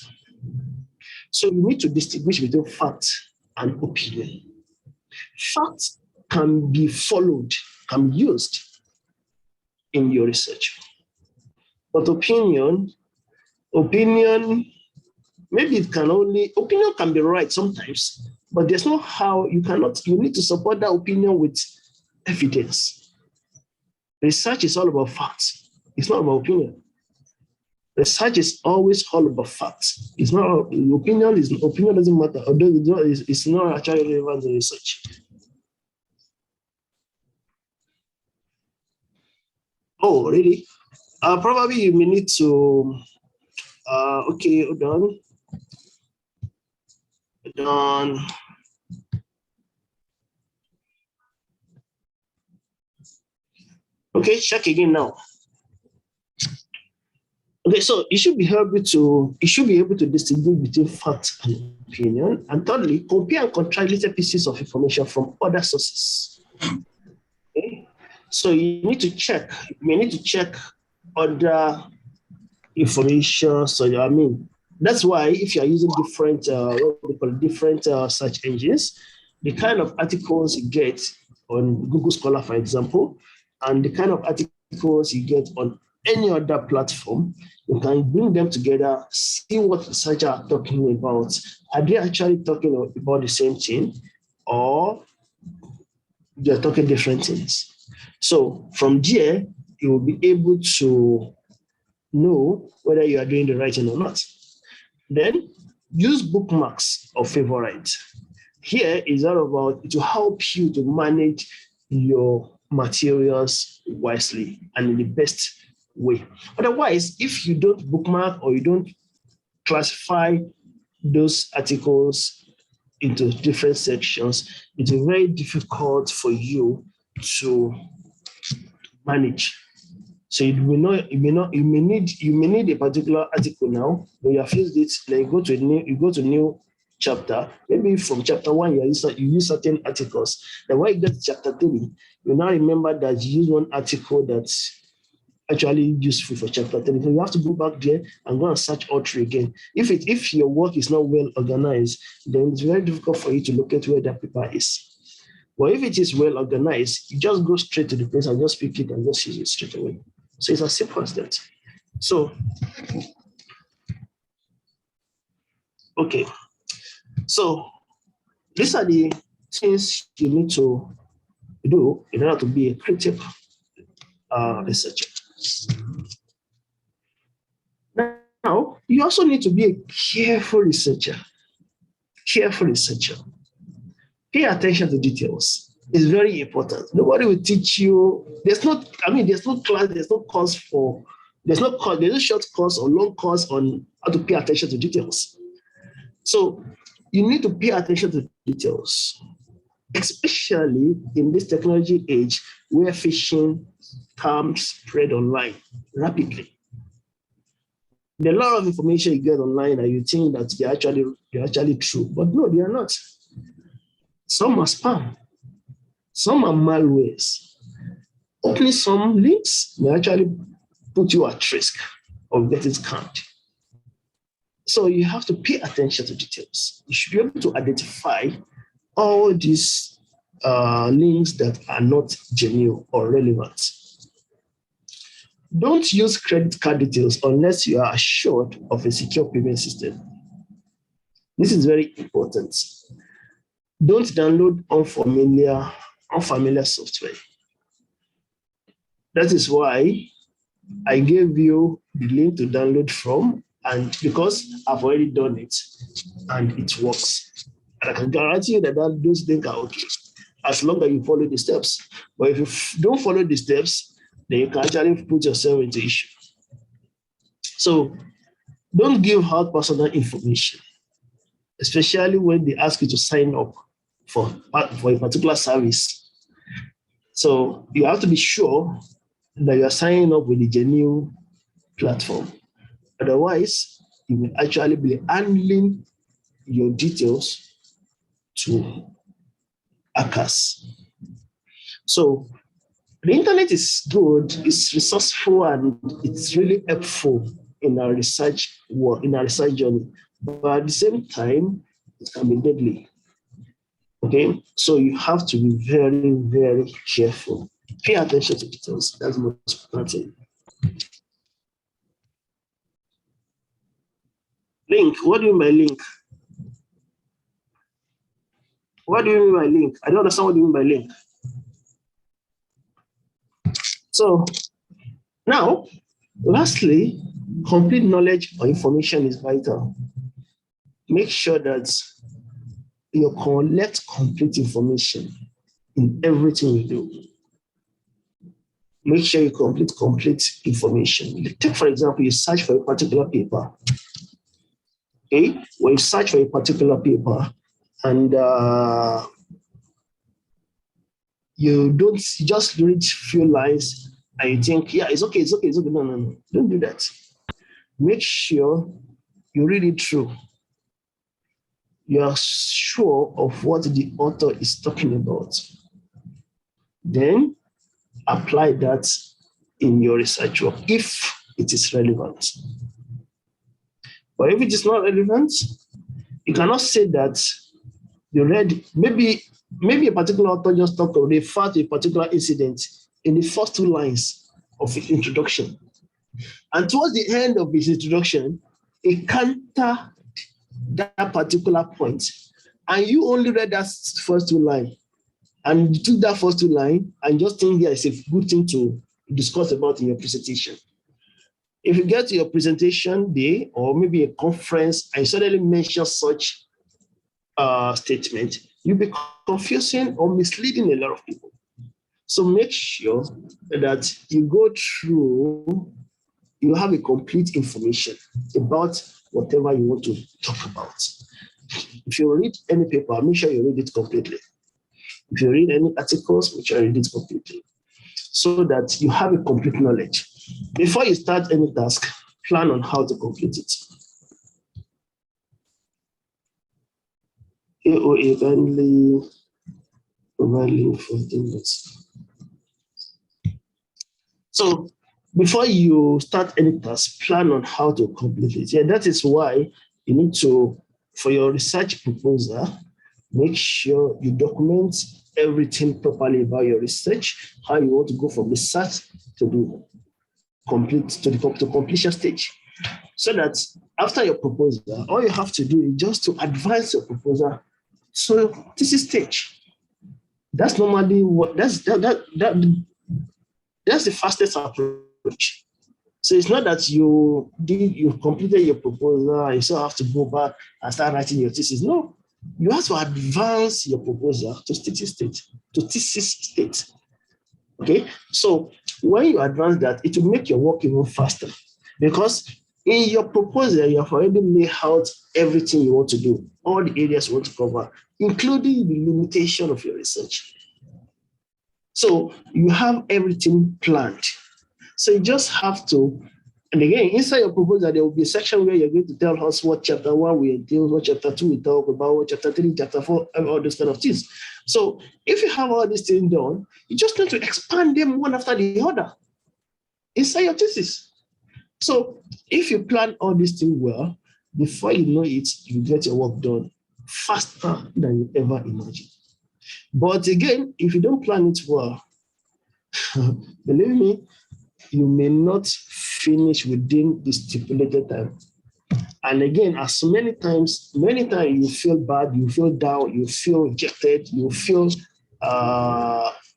S1: So you need to distinguish between fact and opinion. Fact can be followed, can be used in your research. But opinion, maybe opinion can be right sometimes, but there's no how you need to support that opinion with evidence. Research is all about facts. It's not about opinion. Research is always all about facts. It's not opinion. Opinion doesn't matter. Although it's not actually relevant to research. Oh, really? Probably you may need to. Okay, hold on. Hold on. Okay, check again now. Okay, so you should be able to distinguish between fact and opinion. And thirdly, compare and contrast related pieces of information from other sources. Okay, so you need to check. You may need to check other information. So I mean, that's why if you are using different different search engines, the kind of articles you get on Google Scholar, for example, and the kind of articles you get on any other platform, you can bring them together, see what researchers are talking about. Are they actually talking about the same thing, or they're talking different things? So from there, you will be able to know whether you are doing the right thing or not. Then use bookmarks or favorites. Here is all about to help you to manage your materials wisely and in the best way. Otherwise, if you don't bookmark or you don't classify those articles into different sections, it's very difficult for you to manage. So you may need a particular article now. When you have used it, then you go to new chapter. Maybe from chapter 1, you use certain articles. Then when you get to chapter 3, you now remember that you use one article that's actually useful for chapter 3. So you have to go back there and go and search all three again. If your work is not well organized, then it's very difficult for you to locate where that paper is. But if it is well organized, you just go straight to the place and just pick it and just use it straight away. So it's as simple as that. So, okay. So these are the things you need to do in order to be a critical researcher. Now, you also need to be a careful researcher. Careful researcher. Pay attention to details. It's very important. Nobody will teach you. There's no class, there's no course for, there's no short course or long course on how to pay attention to details. So you need to pay attention to details, especially in this technology age where phishing comes spread online rapidly. There are a lot of information you get online and you think that they're actually true, but no, they are not. Some are spam, some are malwares. Opening some links may actually put you at risk of getting scammed. So you have to pay attention to details. You should be able to identify all these links that are not genuine or relevant. Don't use credit card details unless you are assured of a secure payment system. This is very important. Don't download unfamiliar software. That is why I gave you the link to download from, and because I've already done it and it works. And I can guarantee you that those things are okay, as long as you follow the steps. But if you don't follow the steps, then you can actually put yourself into issue. So don't give out personal information, especially when they ask you to sign up for a particular service. So you have to be sure that you are signing up with a genuine platform. Otherwise, you will actually be handling your details to hackers. So the internet is good, it's resourceful, and it's really helpful in our research work, in our research journey. But at the same time, it can be deadly. Okay, so you have to be very, very careful. Pay attention to details. That's the most important thing. Link. What do you mean by link? What do you mean by link? I don't understand what you mean by link. So now, lastly, Complete knowledge or information is vital. Make sure that you collect complete information in everything you do. Make sure you complete information. Take, for example, you search for a particular paper. Okay, when you search for a particular paper and you just read few lines and you think, yeah, it's okay. No. Don't do that. Make sure you read it through. You are sure of what the author is talking about. Then apply that in your research work if it is relevant. But if it is not relevant, you cannot say that you read, maybe a particular author just talked or referred to a particular incident in the first 2 lines of his introduction. And towards the end of his introduction, he countered that particular point. And you only read that first 2 lines. And you took that first 2 lines and just think it's a good thing to discuss about in your presentation. If you get to your presentation day or maybe a conference and suddenly mention such statement, you'll be confusing or misleading a lot of people. So make sure that you go through, you have a complete information about whatever you want to talk about. If you read any paper, make sure you read it completely. If you read any articles, make sure you read it completely so that you have a complete knowledge. Before you start any task, plan on how to complete it. AOA kindly provide link for this. So before you start any task, plan on how to complete it. Yeah, that is why you need to, for your research proposal, make sure you document everything properly about your research, how you want to go from research to the completion stage. So that after your proposal, all you have to do is just to advance your proposal to thesis stage. That's normally what that's the fastest approach. So it's not that you completed your proposal and you still have to go back and start writing your thesis. No, you have to advance your proposal to thesis state. Okay, so when you advance that, it will make your work even faster because in your proposal, you have already laid out everything you want to do, all the areas you want to cover, including the limitation of your research. So you have everything planned. So you just have to, and again, inside your proposal, there will be a section where you're going to tell us what chapter 1 will entail, what chapter 2 will talk about, what chapter 3, chapter 4, and all those kind of things. So if you have all these things done, you just need to expand them one after the other inside your thesis. So if you plan all these things well, before you know it, you get your work done faster than you ever imagined. But again, if you don't plan it well, believe me, you may not finish within the stipulated time. And again, as many times you feel bad, you feel down, you feel rejected, you feel,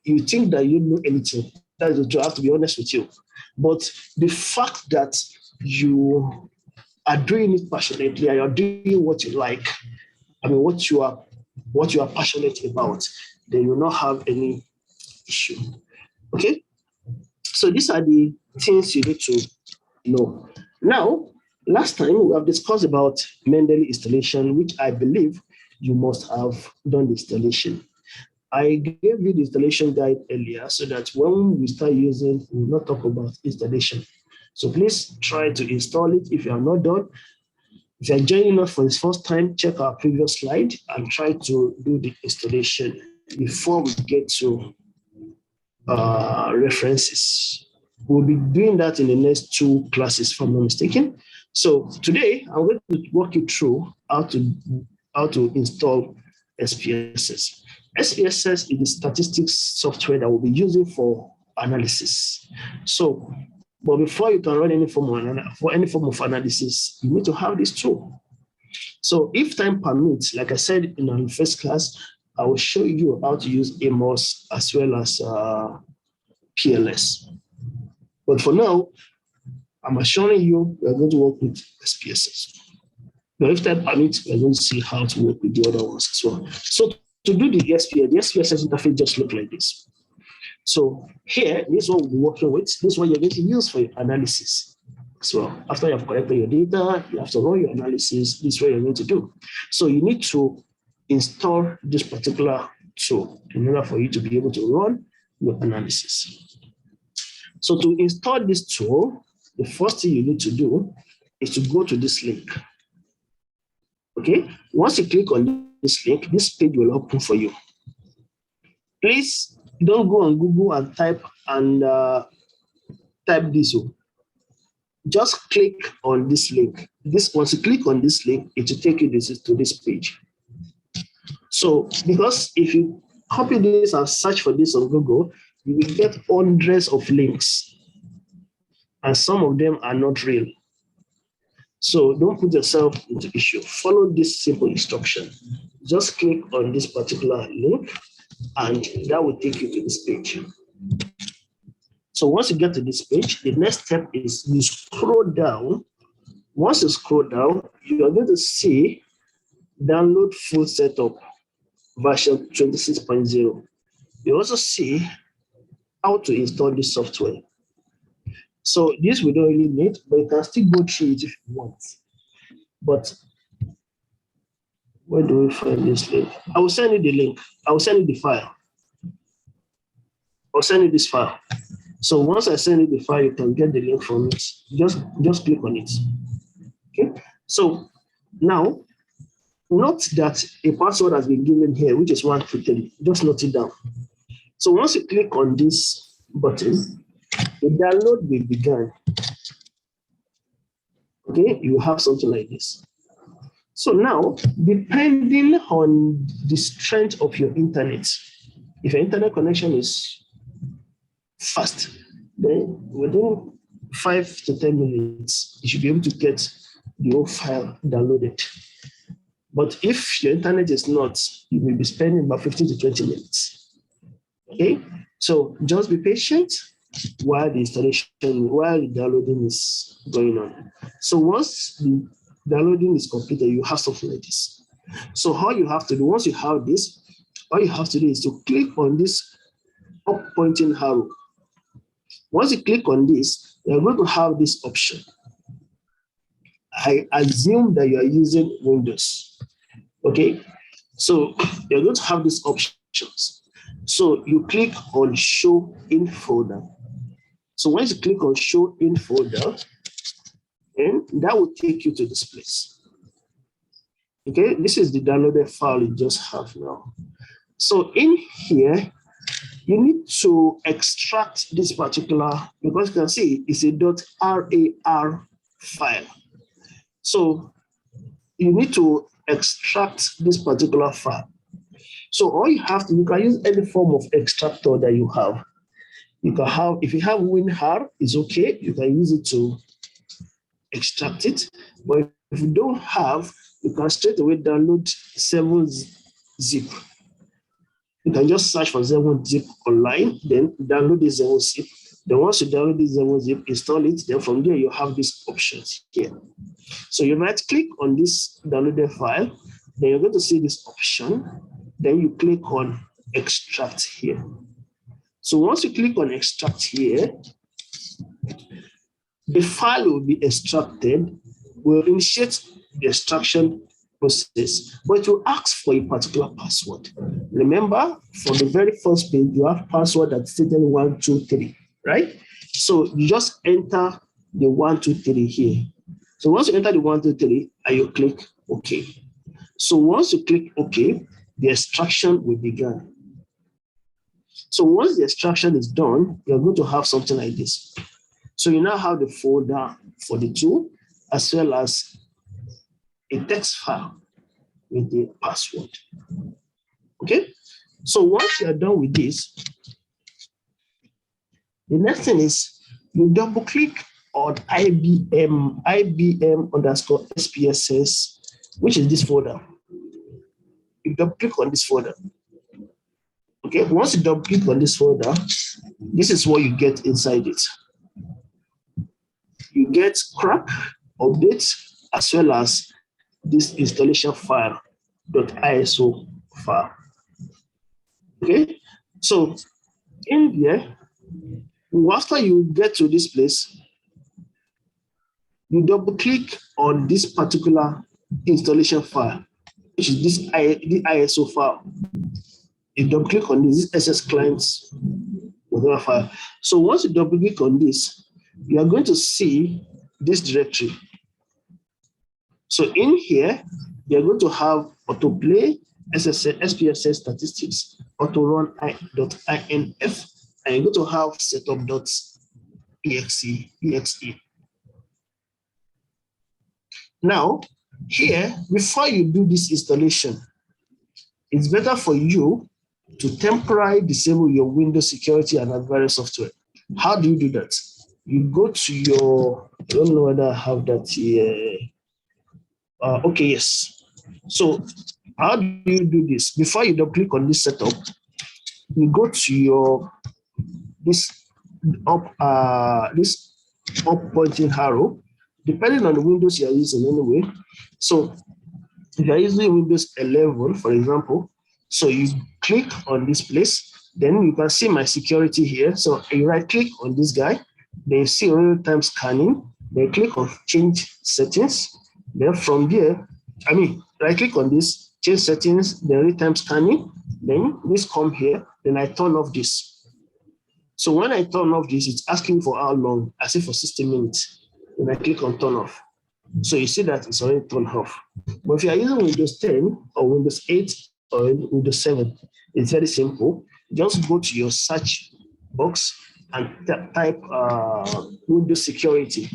S1: you think that you know anything. That is the truth. I have to be honest with you. But the fact that you are doing it passionately and you're doing what you like, what you are passionate about, then you will not have any issue. Okay? So these are the things you need to know. Now, last time we have discussed about Mendeley installation, which I believe you must have done the installation. I gave you the installation guide earlier so that when we start using, we will not talk about installation. So please try to install it if you are not done. If you are joining us for the first time, check our previous slide and try to do the installation before we get to references. We'll be doing that in the next 2 classes, if I'm not mistaken. So today, I'm going to walk you through how to install SPSS. SPSS is the statistics software that we'll be using for analysis. So, but before you can run any form of analysis, you need to have this tool. So if time permits, like I said in our first class, I will show you how to use AMOS as well as PLS. But for now, I'm assuring you, we're going to work with SPSS. But if that permits, we're going to see how to work with the other ones as well. So to do the SPSS interface just look like this. So here, this is what we'll be working with. This is what you're going to use for your analysis. So after you have collected your data, you have to run your analysis. This is what you're going to do. So you need to install this particular tool in order for you to be able to run your analysis. So to install this tool, the first thing you need to do is to go to this link. Okay, once you click on this link, this page will open for you. Please don't go on Google and type this. Just click on this link. Once you click on this link, it will take you to this page. So because if you copy this and search for this on Google, you will get hundreds of links, and some of them are not real. So don't put yourself into issue. Follow this simple instruction. Just click on this particular link, and that will take you to this page. So once you get to this page, the next step is you scroll down. Once you scroll down, you are going to see download full setup version 26.0. You also see how to install this software. So this we don't really need, but you can still go through it if you want. But where do we find this link? I will send you the link. I will send you the file. I'll send you this file. So once I send you the file, you can get the link from it. Just click on it. Okay. So now, note that a password has been given here, which is 123. Just note it down. So once you click on this button, the download will begin. Okay, you have something like this. So now, depending on the strength of your internet, if your internet connection is fast, then within 5 to 10 minutes, you should be able to get the whole file downloaded. But if your internet is not, you will be spending about 15 to 20 minutes. Okay, so just be patient while the downloading is going on. So once the downloading is completed, you have something like this. So all you have to do, once you have this, all you have to do is to click on this up pointing arrow. Once you click on this, you're going to have this option. I assume that you are using Windows. Okay, so you're going to have these options. So you click on show in folder. So once you click on show in folder, and that will take you to this place. Okay, this is the downloaded file you just have now. So in here, you need to extract this particular, because you can see it's a .rar file. So you need to extract this particular file. So all you have to, you can use any form of extractor that you have. You can have, if you have WinRAR, it's okay. You can use it to extract it. But if you don't have, you can straight away download 7-zip. You can just search for 7-zip online, then download the 7-zip. Then once you download the 7-zip, install it. Then from there, you have these options here. So you might click on this downloaded file. Then you're going to see this option. Then you click on extract here. So once you click on extract here, the file will be extracted, will initiate the extraction process, but it will ask for a particular password. Remember, from the very first page, you have password that's stated 123, right? So you just enter the 123 here. So once you enter the 123, and you click OK. So once you click OK, the extraction will begin. So once the extraction is done, you're going to have something like this. So you now have the folder for the tool, as well as a text file with the password. Okay? So once you're done with this, the next thing is you double click on IBM underscore SPSS, which is this folder. You double click on this folder. Okay, once you double click on this folder, this is what you get inside it. you get crack updates as well as this installation file .iso file. Okay, so in there, after you get to this place, you double click on this particular installation file, which is the ISO file. You double click on this SS clients whatever file. So once you double click on this, you are going to see this directory. So in here, you're going to have autoplay, SPSS statistics, autorun.inf, and you're going to have setup.exe. Now, here, before you do this installation, it's better for you to temporarily disable your Windows security and antivirus software. How do you do that? You go to your, I don't know whether I have that here. Okay, yes. So how do you do this? Before you double click on this setup, you go to your this up pointing arrow, depending on the Windows you are using anyway. So if you are using Windows 11, for example, so you click on this place, then you can see my security here. So you right click on this guy, then you see real-time scanning, then click on change settings. Then from there, right click on this, change settings, then real-time scanning, then this come here, then I turn off this. So when I turn off this, it's asking for how long? I say for 60 minutes. Then I click on turn off. So you see that it's already turned off. But if you are using Windows 10 or Windows 8 or Windows 7, it's very simple. Just go to your search box and type Windows security.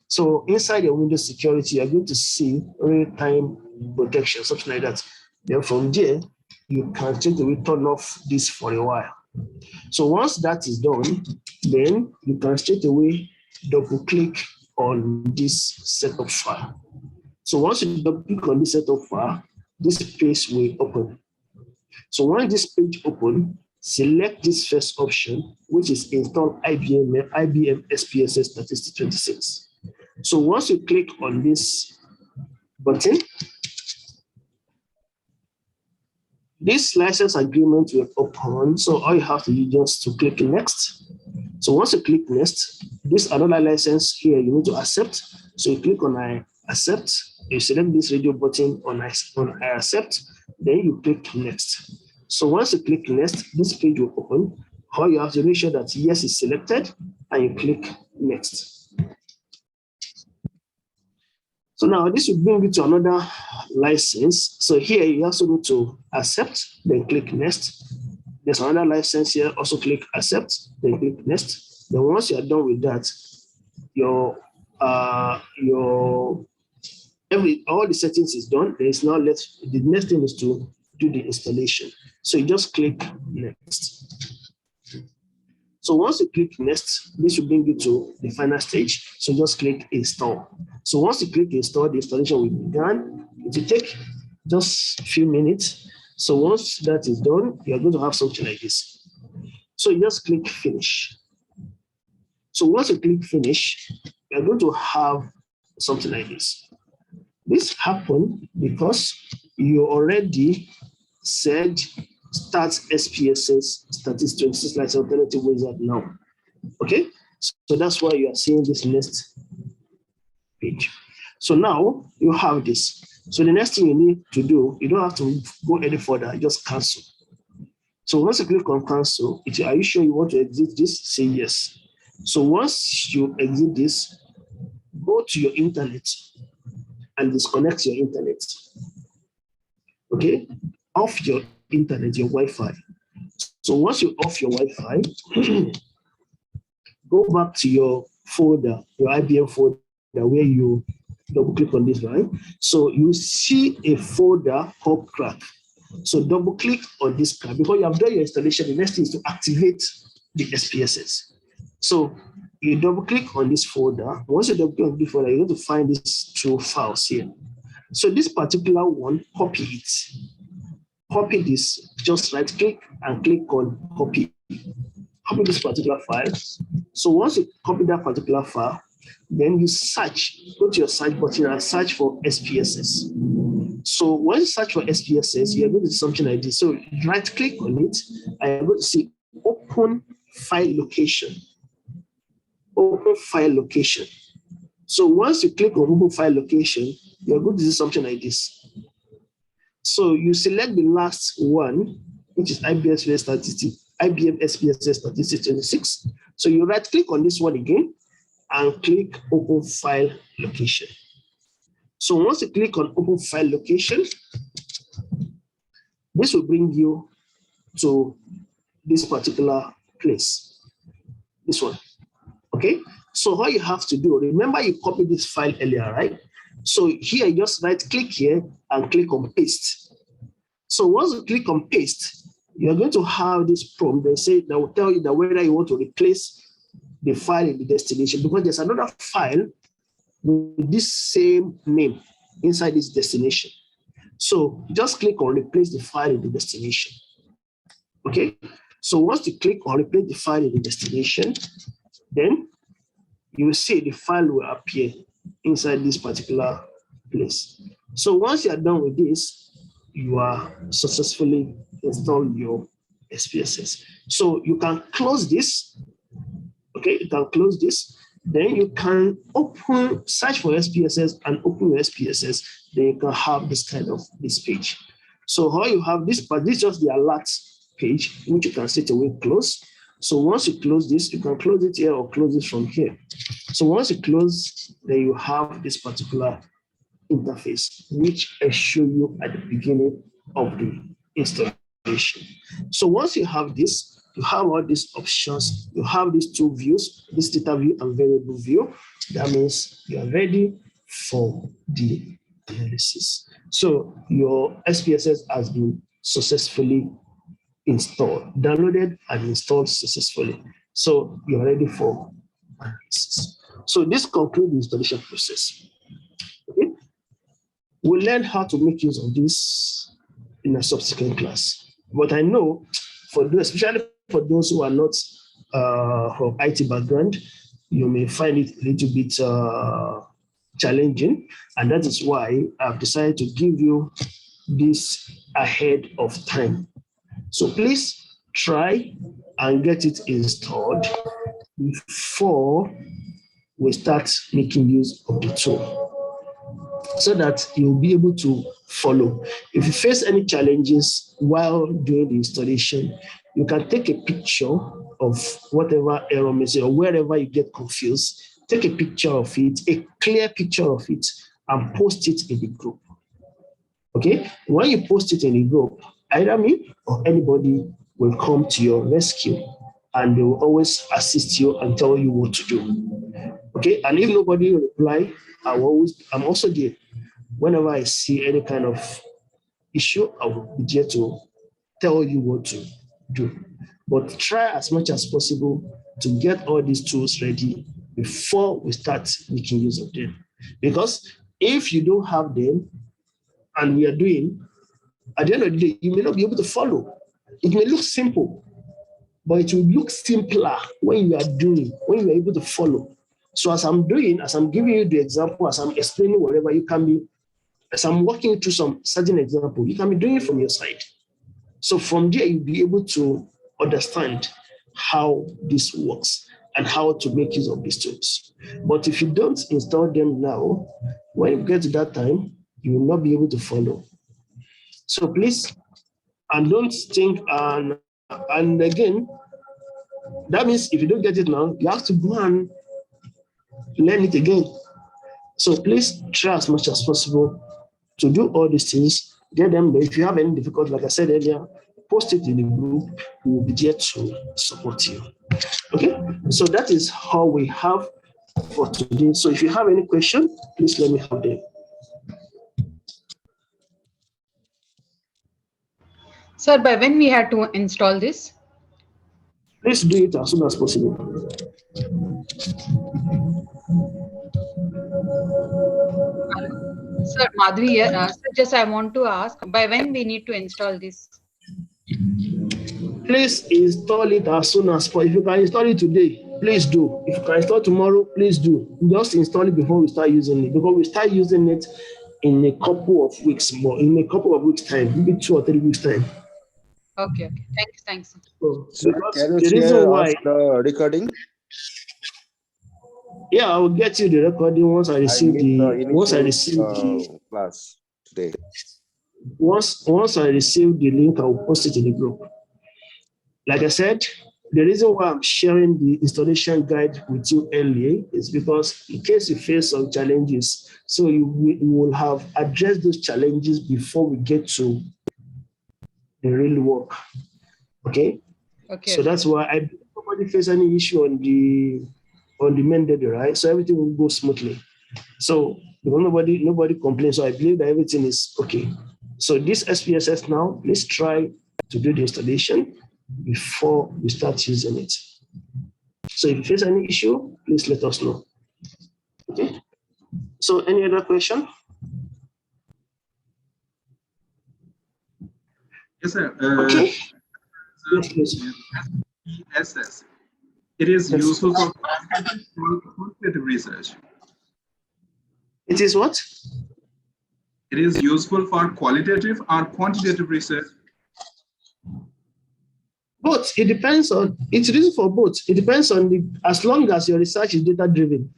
S1: So inside your Windows security, you're going to see real-time protection, something like that. Then from there, you can take the turn off this for a while. So once that is done, then you can straight away double click on this setup file. So once you double click on this setup file, this page will open. So when this page opens, select this first option, which is install IBM SPSS Statistics 26. So once you click on this button, this license agreement will open. So all you have to do is just to click next. So once you click next, this another license here you need to accept. So you click on I accept. You select this radio button on I accept. Then you click next. So once you click next, this page will open. All you have to make sure that yes is selected, and you click next. So now this will bring you to another license. So here you also go to accept, then click next. There's another license here, also click accept, then click next. Then once you are done with that, all the settings is done. There is now the next thing is to do the installation. So you just click next. So once you click next, this will bring you to the final stage. So just click install. So once you click install, the installation will be done. It will take just a few minutes. So once that is done, you're going to have something like this. So you just click finish. So once you click finish, you're going to have something like this. This happened because you already said start SPSS Statistics 26 like alternative wizard now. Okay, so that's why you are seeing this next page. So now you have this. So the next thing you need to do, you don't have to go any further, just cancel. So once you click on cancel, are you sure you want to exit this? Say yes. So once you exit this, go to your internet and disconnect your internet. Okay, off your internet, your Wi-Fi. So once you off your Wi-Fi, go back to your folder, your IBM folder, where you double click on this, right? So you see a folder called crack. So double click on this crack. Before you have done your installation, the next thing is to activate the SPSS. So you double click on this folder. Once you double click on this folder, you're going to find these two files here. So this particular one, copy it. Copy this, just right click and click on copy. Copy this particular file. So once you copy that particular file, Then you search, go to your search button and search for SPSS. So when you search for SPSS, you're going to see something like this. So right click on it and you're going to see open file location. Open file location. So once you click on open file location, you're going to see something like this. So you select the last one, which is IBM SPSS Statistics 26. So you right click on this one again and click open file location. So once you click on open file location, this will bring you to this particular place, this one, okay? So what you have to do, remember you copied this file earlier, right? So here, you just right click here and click on paste. So once you click on paste, you're going to have this prompt that will tell you that whether you want to replace the file in the destination, because there's another file with this same name inside this destination. So just click on replace the file in the destination. Okay, so once you click on replace the file in the destination, then you will see the file will appear inside this particular place. So once you are done with this, you are successfully installed your SPSS. So you can close this. Okay, you can close this. Then you can search for SPSS and open your SPSS. Then you can have this kind of this page. So how you have this, but this is just the alert page, which you can straight away close. So once you close this, you can close it here or close it from here. So once you close, then you have this particular interface, which I show you at the beginning of the installation. So once you have this, you have all these options. You have these two views, this data view and variable view. That means you are ready for the analysis. So your SPSS has been successfully installed, downloaded and installed successfully. So you're ready for analysis. So this concludes the installation process. Okay? We'll learn how to make use of this in a subsequent class. But I know for those, especially for those who are not from IT background, you may find it a little bit challenging. And that is why I've decided to give you this ahead of time. So please try and get it installed before we start making use of the tool, so that you'll be able to follow. If you face any challenges while doing the installation, you can take a picture of whatever error message or wherever you get confused, take a picture of it, a clear picture of it, and post it in the group. Okay? When you post it in the group, either me or anybody will come to your rescue and they will always assist you and tell you what to do. Okay? And if nobody will reply, I'm also there. Whenever I see any kind of issue, I will be there to tell you what to do. But try as much as possible to get all these tools ready before we start making use of them. Because if you don't have them and we are doing, at the end of the day, you may not be able to follow. It may look simple, but it will look simpler when you are doing, when you are able to follow. So as I'm giving you the example, as I'm explaining whatever, you can be, as I'm walking through some certain example, you can be doing it from your side. So from there, you'll be able to understand how this works and how to make use of these tools. But if you don't install them now, when you get to that time, you will not be able to follow. So please, and don't think, and again, that means if you don't get it now, you have to go and learn it again. So please try as much as possible to do all these things, get them there. If you have any difficulty, like I said earlier, post it in the group. We will be there to support you. Okay, so that is how we have for today. So if you have any question, please let me have them.
S2: Sir, by when we had to install this?
S1: Please do it as soon as possible.
S2: Sir, Madhvi here. Sir, just I want to ask, by when we need to install this?
S1: Please install it as soon as possible. If you can install it today, please do. If you can install tomorrow, please do. Just install it before we start using it, because we start using it in a couple of weeks, but in a couple of weeks' time, maybe 2 or 3 weeks' time.
S2: Okay. Thanks.
S1: So,
S3: Sir,
S1: because
S3: can you
S1: the reason
S3: share
S1: why,
S3: us the recording?
S1: yeah, I will get you the recording once I receive the
S3: class today.
S1: Once I receive the link, I will post it in the group. Like I said, the reason why I'm sharing the installation guide with you early is because in case you face some challenges, so you will have addressed those challenges before we get to the real work. Okay?
S2: Okay.
S1: So that's why nobody face any issue on the main day, right? So everything will go smoothly. So nobody complains. So I believe that everything is okay. So this SPSS now, let's try to do the installation before we start using it. So if you face any issue, please let us know. Okay. So any other question?
S4: Yes, sir.
S1: Okay. Yes, please.
S4: SPSS. It is useful for quantitative research.
S1: It is what?
S4: It is useful for qualitative or quantitative research.
S1: Both. It depends on. It's useful for both. It depends on as long as your research is data driven.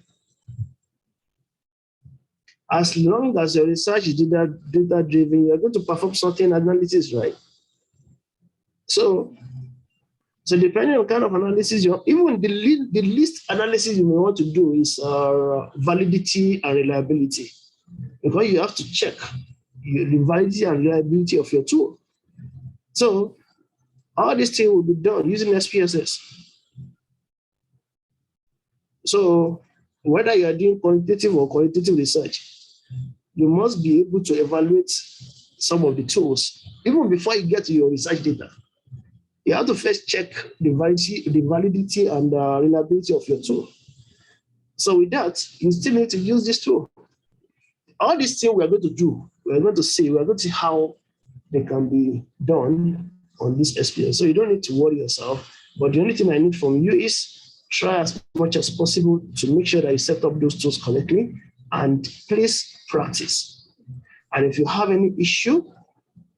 S1: As long as your research is data driven, you're going to perform certain analysis, right? So depending on kind of analysis, even the least analysis you may want to do is validity and reliability, because you have to check the validity and reliability of your tool. So all this thing will be done using SPSS. So whether you are doing quantitative or qualitative research, you must be able to evaluate some of the tools even before you get to your research data. You have to first check the validity and reliability of your tool. So with that, you still need to use this tool. All these things we are going to do, we are going to see how they can be done on this SPSS. So you don't need to worry yourself. But the only thing I need from you is try as much as possible to make sure that you set up those tools correctly, and please practice. And if you have any issue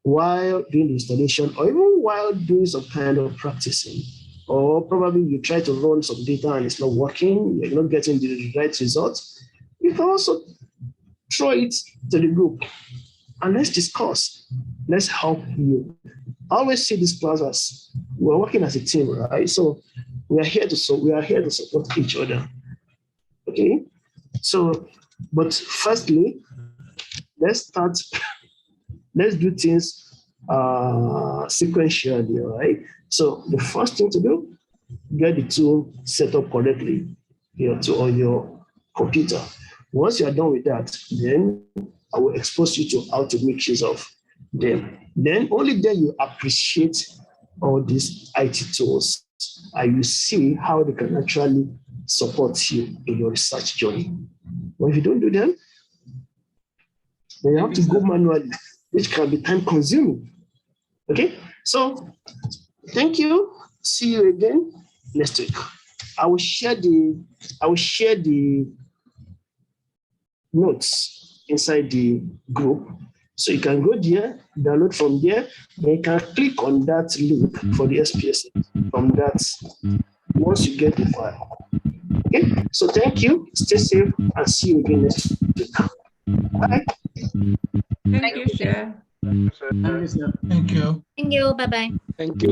S1: while doing the installation, or even while doing some kind of practicing, or probably you try to run some data and it's not working, you're not getting the right results, you can also throw it to the group and let's discuss. Let's help you. I always see this class as we're working as a team, right? So we are here to support each other. Okay. So, but firstly, let's do things sequentially, right? So the first thing to do, get the tool set up correctly on your computer. Once you are done with that, then I will expose you to how to make use of them. Then only then you appreciate all these IT tools and you see how they can actually support you in your research journey. But if you don't do them, then you have to go manually, which can be time consuming. Okay, so thank you. See you again next week. I will share the notes inside the group. So you can go there, download from there, then you can click on that link for the SPS from that once you get the file. Okay, so thank you, stay safe, and see you again next week. Bye.
S5: Thank you, sir.
S3: Thank you, sir.
S6: Thank you.
S7: Thank you. Bye-bye.
S3: Thank you.